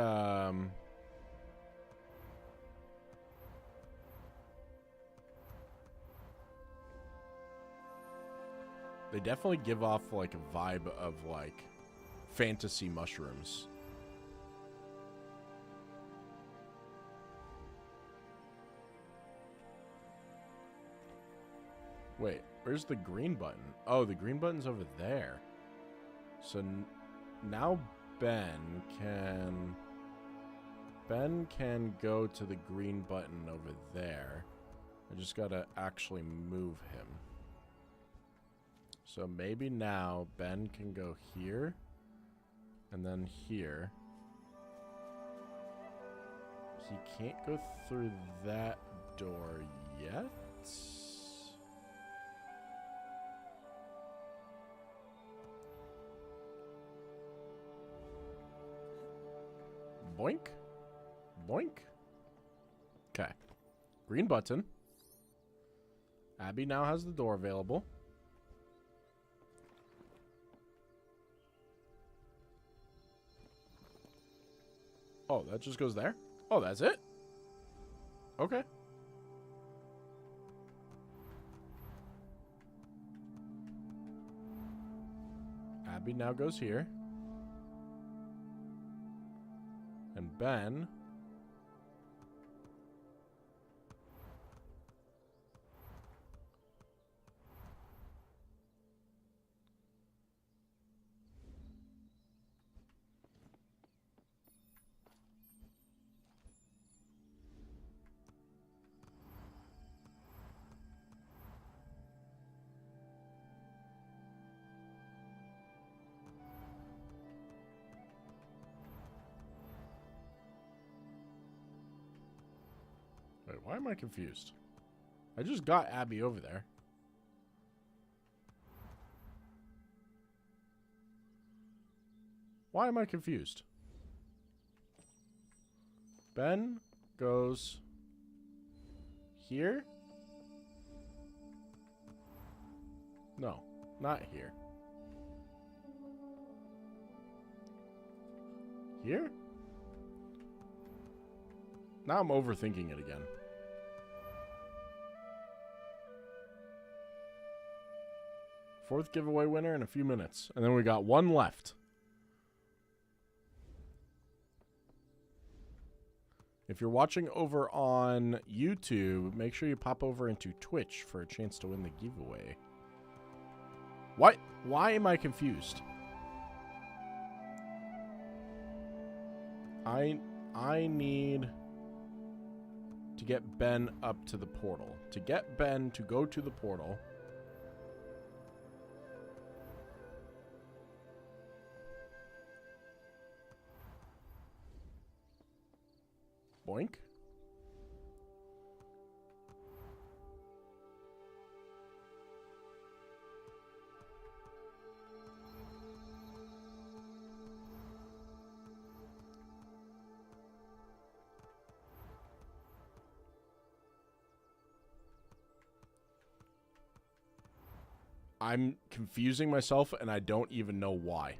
they definitely give off, like, a vibe of, like, fantasy mushrooms. Wait, where's the green button? Oh, the green button's over there. So now Ben can go to the green button over there. I just gotta actually move him. So maybe now Ben can go here and then here. He can't go through that door yet. Boink. Boink. Okay. Green button. Abby now has the door available. Oh, that just goes there? Oh, that's it? Okay. Abby now goes here. And Ben... Wait, why am I confused? I just got Abby over there. Why am I confused? Ben goes here? No, not here. Here? Now I'm overthinking it again. Fourth giveaway winner in a few minutes. And then we got one left. If you're watching over on YouTube, make sure you pop over into Twitch for a chance to win the giveaway. What? Why am I confused? I need to get Ben up to the portal. To get Ben to go to the portal. Boink. I'm confusing myself, and I don't even know why.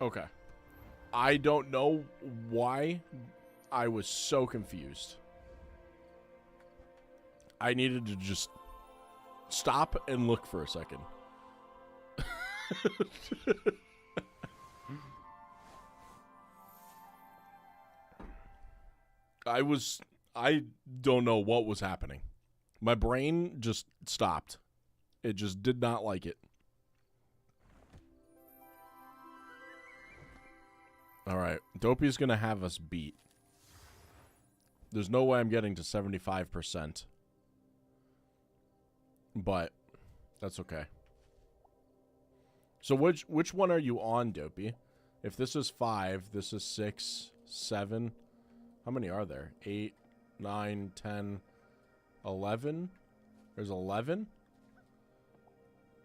Okay. I don't know why I was so confused. I needed to just stop and look for a second. I don't know what was happening. My brain just stopped. It just did not like it. All right. Dopey's going to have us beat. There's no way I'm getting to 75%. But that's okay. So which one are you on, Dopey? If this is 5, this is 6, 7. How many are there? 8, 9, 10, 11? There's 11?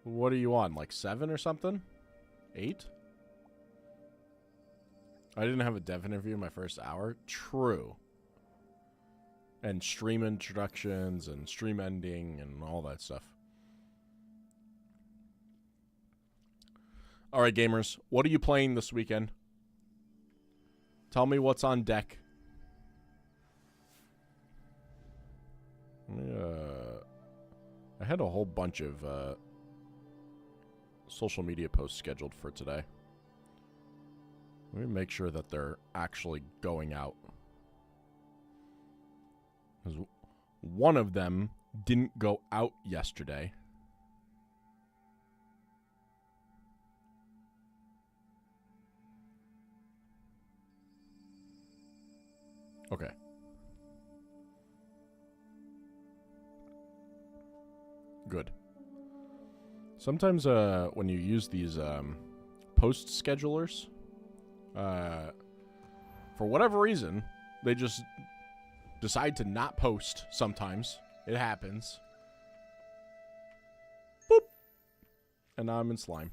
What are you on? Like 7 or something? 8? I didn't have a dev interview in my first hour. True. And stream introductions and stream ending and all that stuff. All right, gamers. What are you playing this weekend? Tell me what's on deck. I had a whole bunch of social media posts scheduled for today. Let me make sure that they're actually going out. Because one of them didn't go out yesterday. Okay. Good. Sometimes when you use these post schedulers, for whatever reason, they just decide to not post sometimes. It happens. Boop. And now I'm in slime.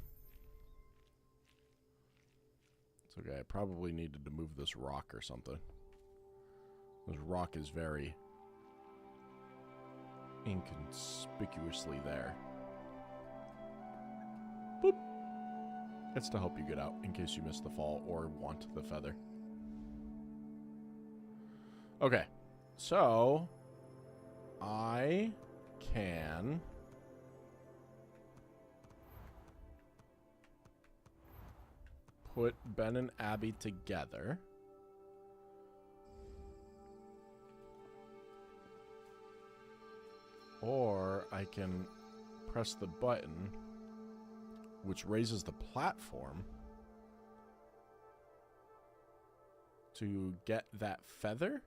It's okay. I probably needed to move this rock or something. This rock is very inconspicuously there. Boop. It's to help you get out in case you miss the fall or want the feather. Okay. So, I can put Ben and Abby together. Or I can press the button, which raises the platform, to get that feather.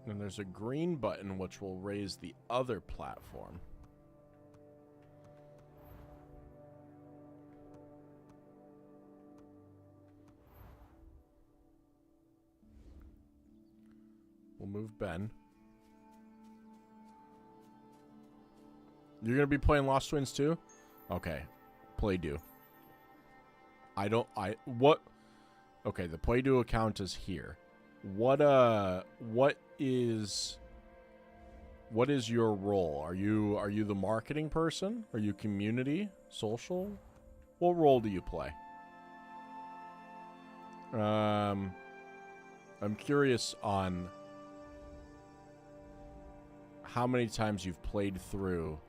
And there's a green button which will raise the other platform. We'll move Ben. You're going to be playing Lost Twins too? Okay. Play do. What? Okay, the Play Do account is here. What is your role? Are you the marketing person? Are you community? Social? What role do you play? I'm curious on how many times you've played through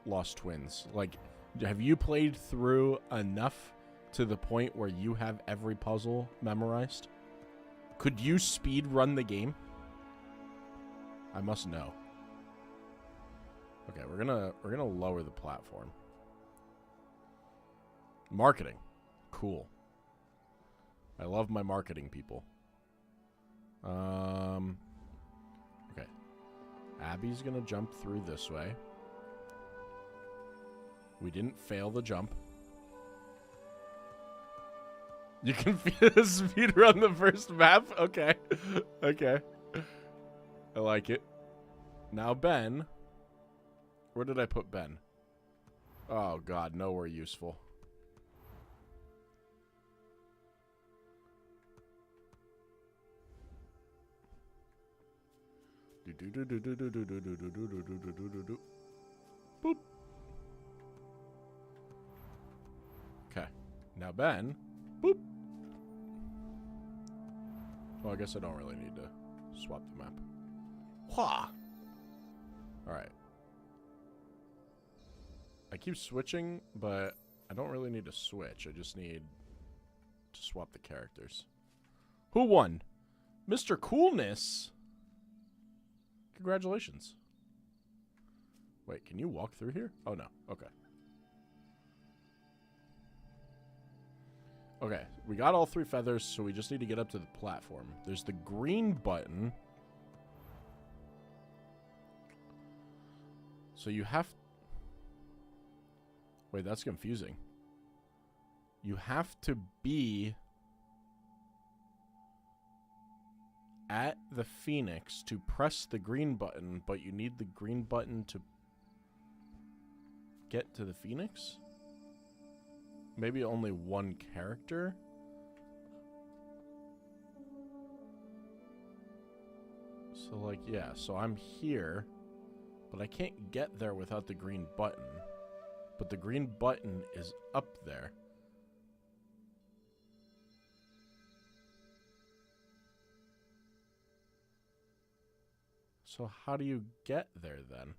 Lost Twins. Like, have you played through enough to the point where you have every puzzle memorized? Could you speed run the game? I must know. Okay, we're gonna lower the platform. Marketing. Cool. I love my marketing people. Abby's gonna jump through this way. We didn't fail the jump. You can speed run the first map? Okay. Okay. I like it. Now Ben. Where did I put Ben? Oh god, nowhere useful. Boop. Okay. Now Ben. Boop. Well, I guess I don't really need to swap the map. Wha! Alright. I keep switching, but I don't really need to switch. I just need to swap the characters. Who won? Mr. Coolness? Congratulations. Wait, can you walk through here? Oh, no. Okay. Okay, we got all 3 feathers, so we just need to get up to the platform. There's the green button. So you have... Wait, that's confusing. You have to be at the Phoenix to press the green button, but you need the green button to get to the Phoenix? Maybe only one character? So, like, yeah, so I'm here, but I can't get there without the green button. But the green button is up there. So how do you get there, then?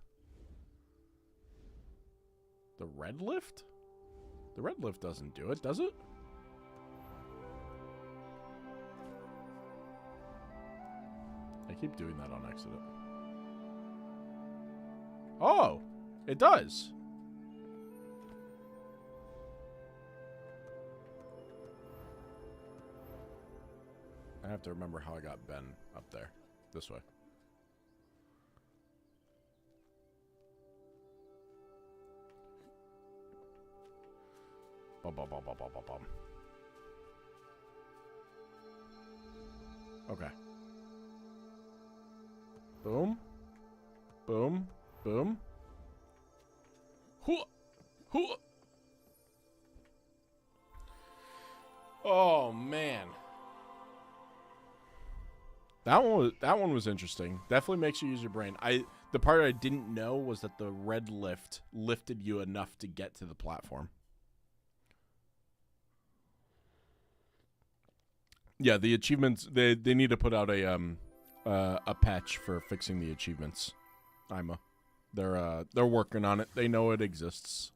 The red lift? The red lift doesn't do it, does it? I keep doing that on accident. Oh! It does! I have to remember how I got Ben up there. This way. Bum, bum, bum, bum, bum, bum, bum. Okay. Boom. Boom. Boom. Hoo! Hoo! Oh, man. That one was interesting. Definitely makes you use your brain. The part I didn't know was that the red lift lifted you enough to get to the platform. Yeah, the achievements, they need to put out a patch for fixing the achievements. They're working on it. They know it exists.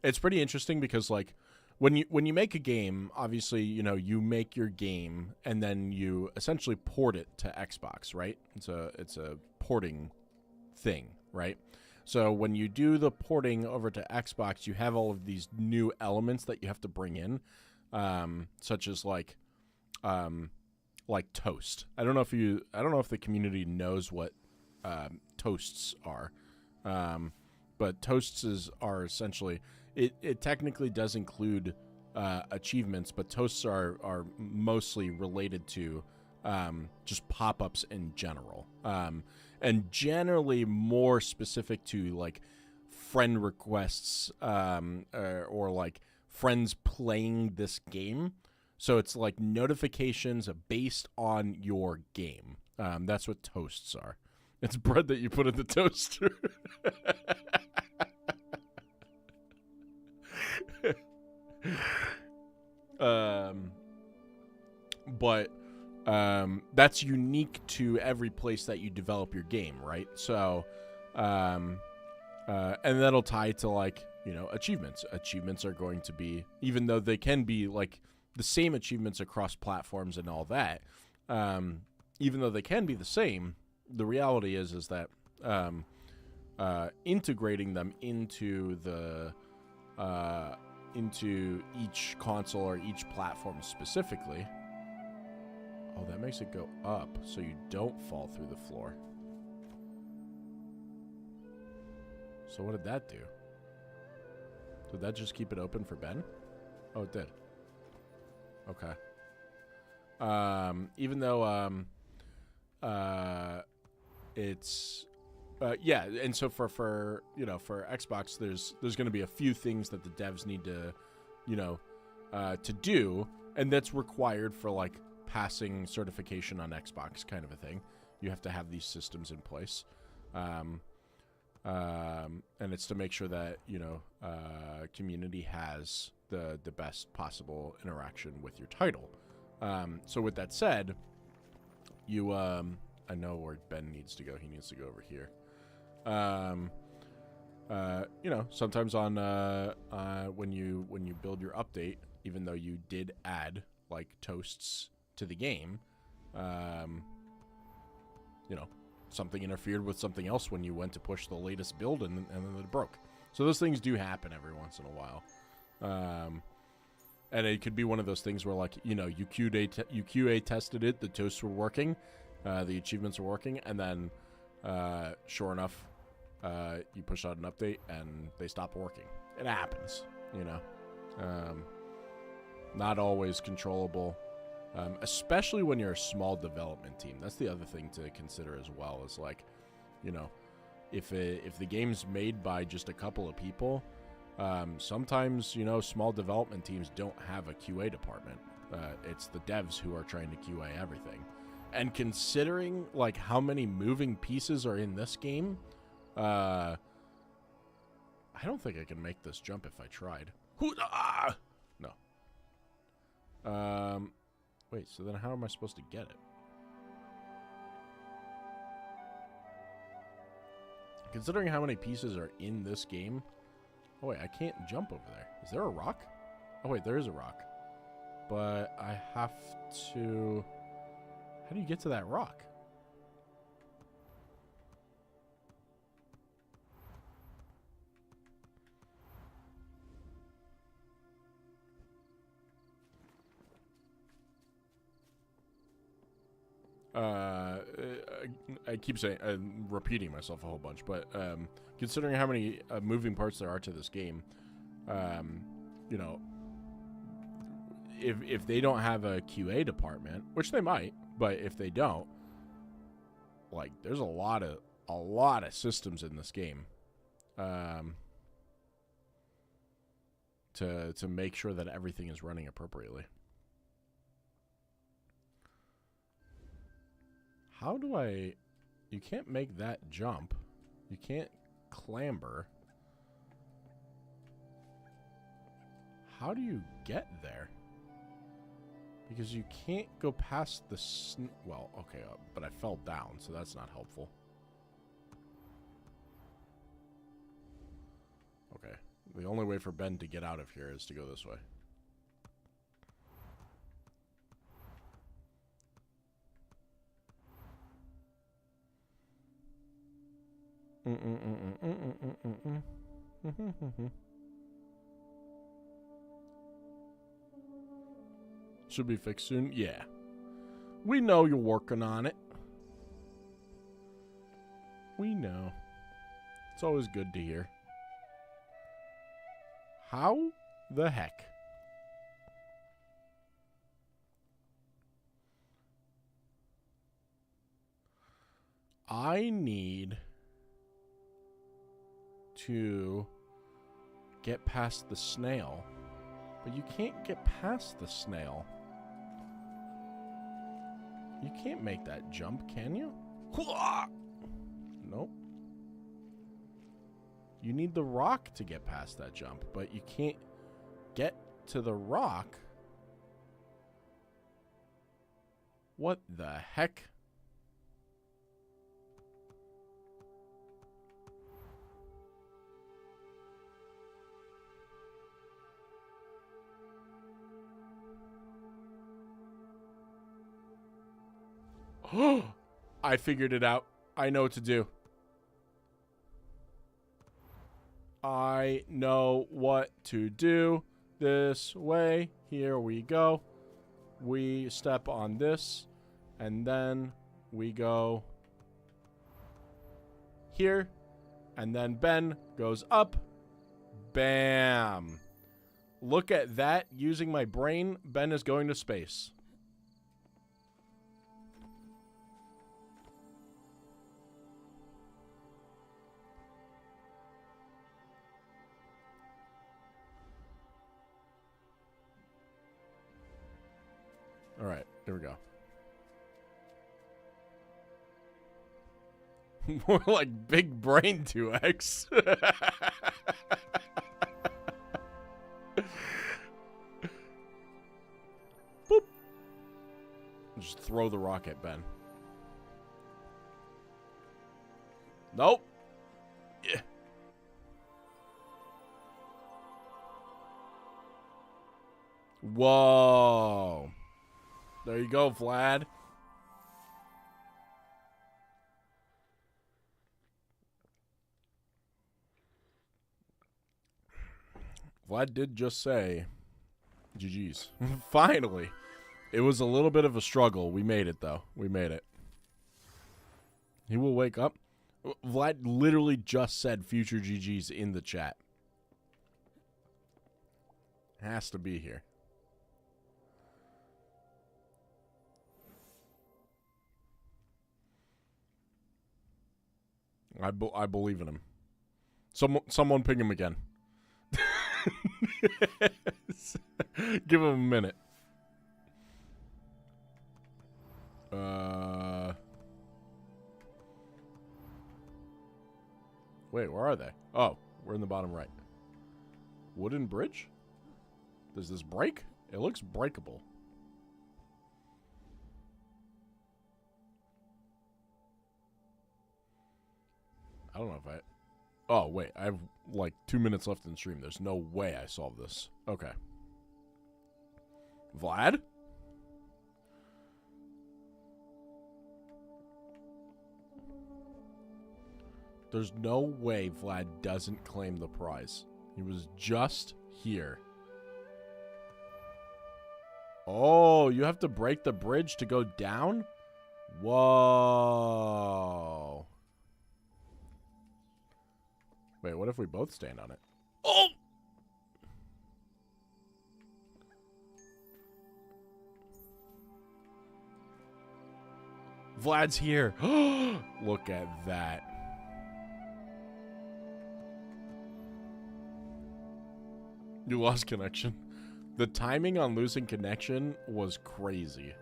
It's pretty interesting because, like, when you make a game, obviously, you know, you make your game and then you essentially port it to Xbox, right? It's a porting thing, right? So when you do the porting over to Xbox, you have all of these new elements that you have to bring in, such as like toast. I don't know if the community knows what toasts are, but toasts are essentially it technically does include achievements, but toasts are mostly related to just pop-ups in general, and generally more specific to like friend requests or like friends playing this game. So it's like notifications based on your game. That's what toasts are. It's bread that you put in the toaster. But that's unique to every place that you develop your game, right? So, and that'll tie to, like, you know, achievements. Achievements are going to be, even though they can be like the same achievements across platforms and all that, even though they can be the same, the reality is that integrating them into the into each console or each platform specifically. Oh, that makes it go up so you don't fall through the floor. So what did that do? Did that just keep it open for Ben? Oh, it did. Okay. Even though it's yeah, and so for you know, for Xbox, there's going to be a few things that the devs need to, you know, to do, and that's required for like passing certification on Xbox, kind of a thing. You have to have these systems in place, and it's to make sure that, you know, community has the best possible interaction with your title. So with that said, you I know where Ben needs to go. He needs to go over here. You know, sometimes on when you build your update, even though you did add like toasts to the game, you know, something interfered with something else when you went to push the latest build and then it broke. So those things do happen every once in a while. And it could be one of those things where, like, you know, you QA tested it, the toasts were working, the achievements were working, and then sure enough, you push out an update and they stop working. It happens, you know. Not always controllable, especially when you're a small development team. That's the other thing to consider as well, is like, you know, if the game's made by just a couple of people, sometimes, you know, small development teams don't have a QA department. It's the devs who are trying to QA everything. And considering like how many moving pieces are in this game, I don't think I can make this jump if I tried. No. Wait, so then how am I supposed to get it? Considering how many pieces are in this game. Oh wait, I can't jump over there. Is there a rock? Oh wait, there is a rock. But I have to... How do you get to that rock? I keep saying, repeating myself a whole bunch, but considering how many moving parts there are to this game, you know, if they don't have a QA department, which they might, but if they don't, like, there's a lot of systems in this game, to make sure that everything is running appropriately. How do I... You can't make that jump. You can't clamber. How do you get there? Because you can't go past the... Well, okay, but I fell down, so that's not helpful. Okay. The only way for Ben to get out of here is to go this way. Should be fixed soon. Yeah. We know you're working on it. We know. It's always good to hear. How the heck? I need to get past the snail, but you can't get past the snail. You can't make that jump, can you? Nope. You need the rock to get past that jump, but you can't get to the rock. What the heck? I figured it out. I know what to do. I know what to do. This way. Here we go. We step on this. And then we go here. And then Ben goes up. Bam. Look at that. Using my brain, Ben is going to space. All right, here we go. More like big brain 2x. Boop. Just throw the rock at Ben. Nope. Yeah. Whoa. There you go, Vlad. Vlad did just say, GG's. Finally. It was a little bit of a struggle. We made it, though. We made it. He will wake up. Vlad literally just said future GG's in the chat. Has to be here. I believe in him. Someone ping him again. Give him a minute. Wait, where are they? Oh, we're in the bottom right. Wooden bridge? Does this break? It looks breakable. I don't know if I... Oh, wait. I have, like, 2 minutes left in the stream. There's no way I solve this. Okay. Vlad? There's no way Vlad doesn't claim the prize. He was just here. Oh, you have to break the bridge to go down? Whoa. Wait, what if we both stand on it? Oh! Vlad's here. Look at that. You lost connection. The timing on losing connection was crazy.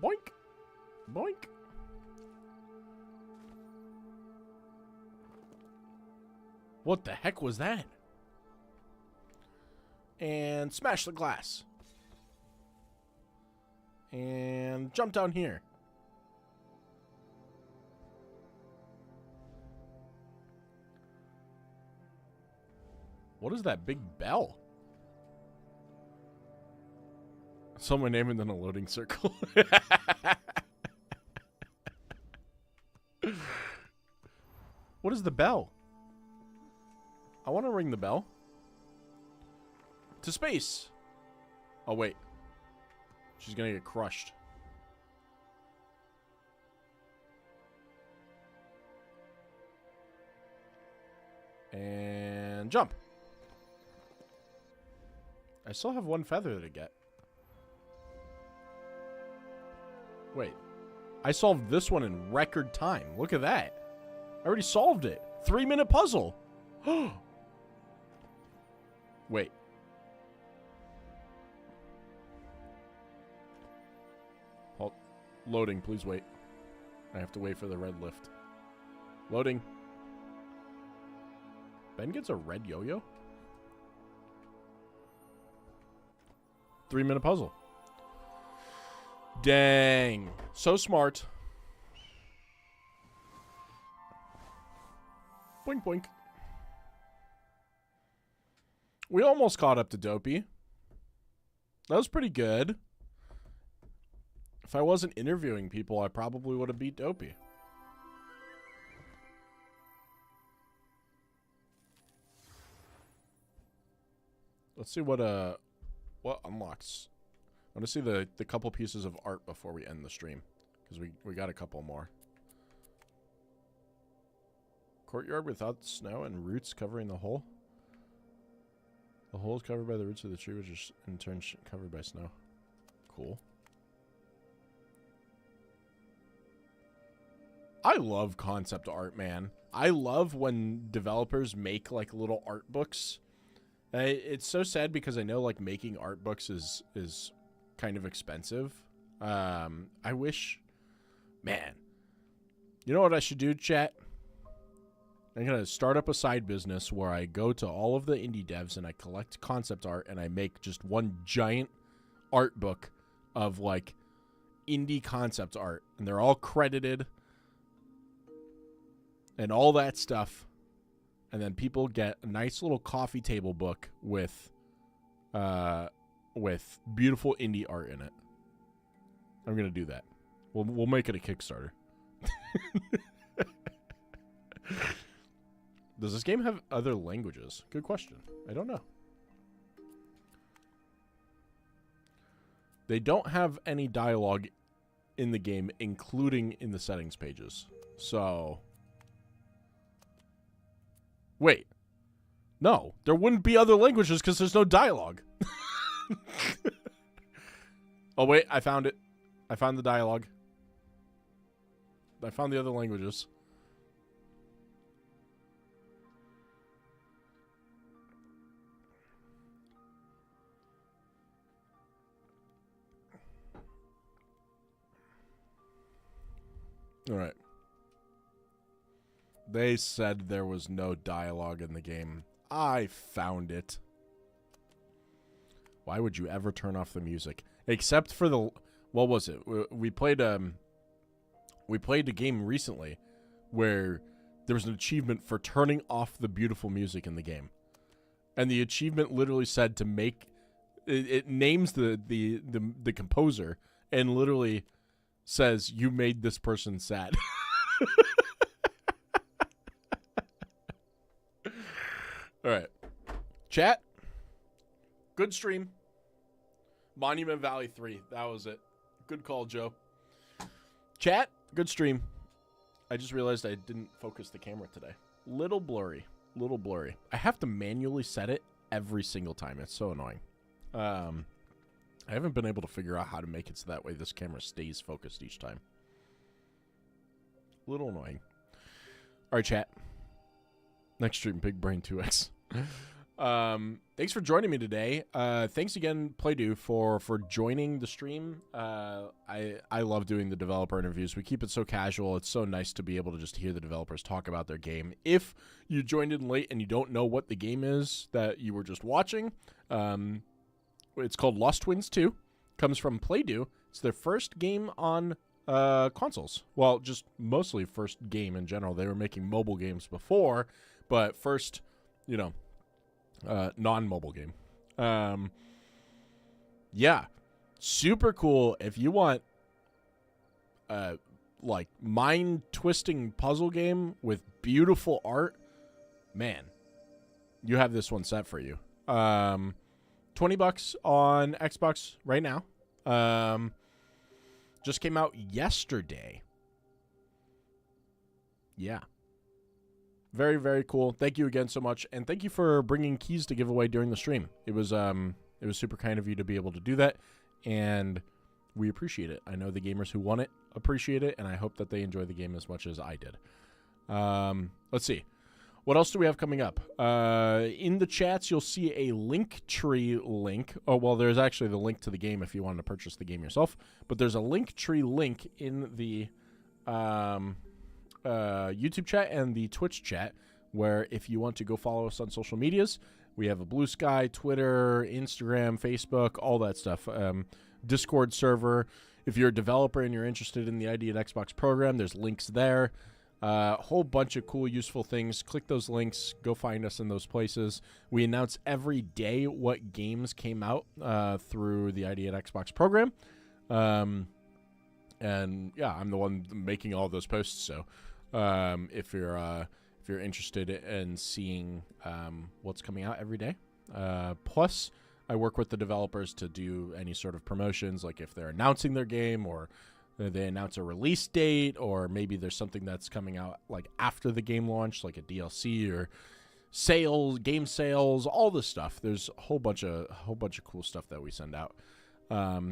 Boink. Boink. What the heck was that? And smash the glass. And jump down here. What is that big bell? Someone naming in a loading circle. What is the bell? I want to ring the bell. To space. Oh, wait. She's gonna get crushed. And jump. I still have one feather to get. Wait. I solved this one in record time. Look at that. I already solved it. 3-minute puzzle. Wait. Halt. Loading, please wait. I have to wait for the red lift. Loading. Ben gets a red yo-yo? 3-minute puzzle. Dang. So smart. Boink, boink. We almost caught up to Dopey. That was pretty good. If I wasn't interviewing people, I probably would have beat Dopey. Let's see what unlocks. I want to see the couple pieces of art before we end the stream, because we got a couple more. Courtyard without snow and roots covering the hole. The hole is covered by the roots of the tree, which is in turn covered by snow. Cool. I love concept art, man. I love when developers make like little art books. It's so sad because I know like making art books is kind of expensive. I wish, man. You know what I should do, chat? I'm going to start up a side business where I go to all of the indie devs and I collect concept art and I make just one giant art book of like indie concept art. And they're all credited and all that stuff. And then people get a nice little coffee table book with beautiful indie art in it. I'm going to do that. We'll make it a Kickstarter. Does this game have other languages? Good question. I don't know. They don't have any dialogue in the game, including in the settings pages. So... Wait. No, there wouldn't be other languages because there's no dialogue. Oh, wait, I found it. I found the dialogue. I found the other languages. All right. They said there was no dialogue in the game. I found it. Why would you ever turn off the music? Except for the... What was it? We played a game recently where there was an achievement for turning off the beautiful music in the game. And the achievement literally said to make... It names the composer and literally says, you made this person sad. All right. Chat. Good stream. Monument Valley 3. That was it. Good call, Joe. Chat. Good stream. I just realized I didn't focus the camera today. Little blurry. Little blurry. I have to manually set it every single time. It's so annoying. I haven't been able to figure out how to make it so that way this camera stays focused each time. Little annoying. All right, chat. Next stream, Big Brain 2X. Thanks for joining me today. Thanks again, Playdo, for joining the stream. I love doing the developer interviews. We keep it so casual. It's so nice to be able to just hear the developers talk about their game. If you joined in late and you don't know what the game is that you were just watching, it's called Lost Twins 2. Comes from Playdo. It's their first game on consoles. Well, just mostly first game in general. They were making mobile games before, but first, you know, non-mobile game. Yeah, super cool. If you want like mind-twisting puzzle game with beautiful art, man, you have this one set for you. $20 on Xbox right now. Just came out yesterday. Yeah. Very, very cool. Thank you again so much. And thank you for bringing keys to give away during the stream. It was super kind of you to be able to do that. And we appreciate it. I know the gamers who won it appreciate it. And I hope that they enjoy the game as much as I did. Let's see. What else do we have coming up? In the chats, you'll see a Linktree link. Oh, well, there's actually the link to the game if you want to purchase the game yourself. But there's a Linktree link in the YouTube chat and the Twitch chat where if you want to go follow us on social medias, we have a Blue Sky, Twitter, Instagram, Facebook, all that stuff. Discord server. If you're a developer and you're interested in the ID at Xbox program, there's links there. A whole bunch of cool, useful things. Click those links. Go find us in those places. We announce every day what games came out through the ID at Xbox program. And yeah, I'm the one making all those posts. So if you're interested in seeing what's coming out every day, plus I work with the developers to do any sort of promotions, like if they're announcing their game or they announce a release date, or maybe there's something that's coming out like after the game launch, like a DLC or sales, game sales, all this stuff. There's a whole bunch of cool stuff that we send out.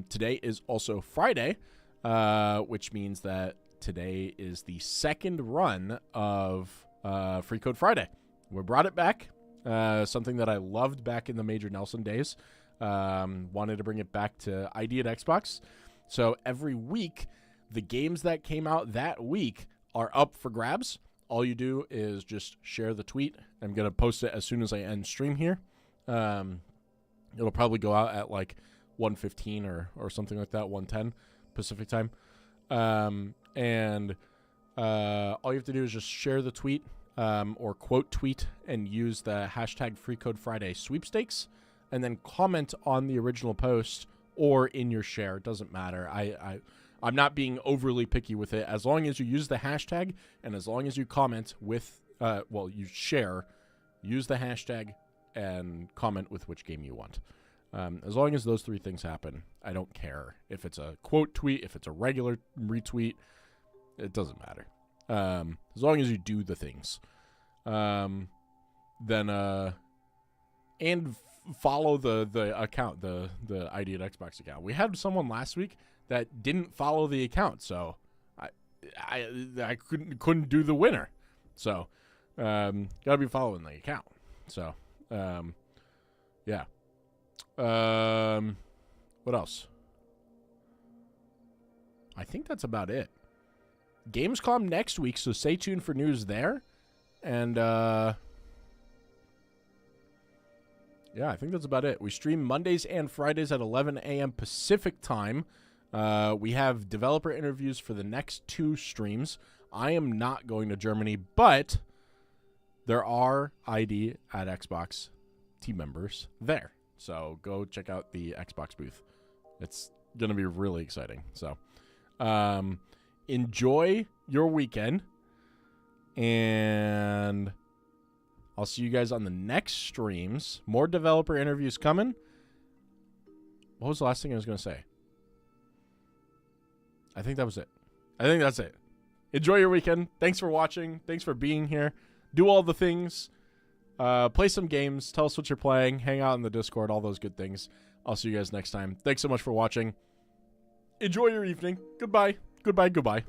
Today is also Friday, which means that today is the second run of Free Code Friday. We brought it back. Something that I loved back in the Major Nelson days. Wanted to bring it back to ID at Xbox. So every week, the games that came out that week are up for grabs. All you do is just share the tweet. I'm going to post it as soon as I end stream here. It'll probably go out at like 1:15 or something like that, 1:10 Pacific time. And all you have to do is just share the tweet or quote tweet and use the hashtag FreeCodeFriday sweepstakes, and then comment on the original post or in your share. It doesn't matter. I'm not being overly picky with it. As long as you use the hashtag and as long as you comment with, you share, use the hashtag and comment with which game you want. As long as those three things happen, I don't care if it's a quote tweet, if it's a regular retweet, it doesn't matter. As long as you do the things, then and follow the account, the ID at Xbox account. We had someone last week that didn't follow the account, so I couldn't do the winner. So gotta be following the account. So yeah. What else? I think that's about it. Gamescom next week, so stay tuned for news there. And yeah, I think that's about it. We stream Mondays and Fridays at 11 a.m. Pacific time. We have developer interviews for the next 2 streams. I am not going to Germany, but there are ID at Xbox team members there. So go check out the Xbox booth. It's going to be really exciting. So enjoy your weekend, and I'll see you guys on the next streams. More developer interviews coming. What was the last thing I was going to say? I think that was it. I think that's it. Enjoy your weekend. Thanks for watching. Thanks for being here. Do all the things. Play some games. Tell us what you're playing. Hang out in the Discord. All those good things. I'll see you guys next time. Thanks so much for watching. Enjoy your evening. Goodbye. Goodbye. Goodbye.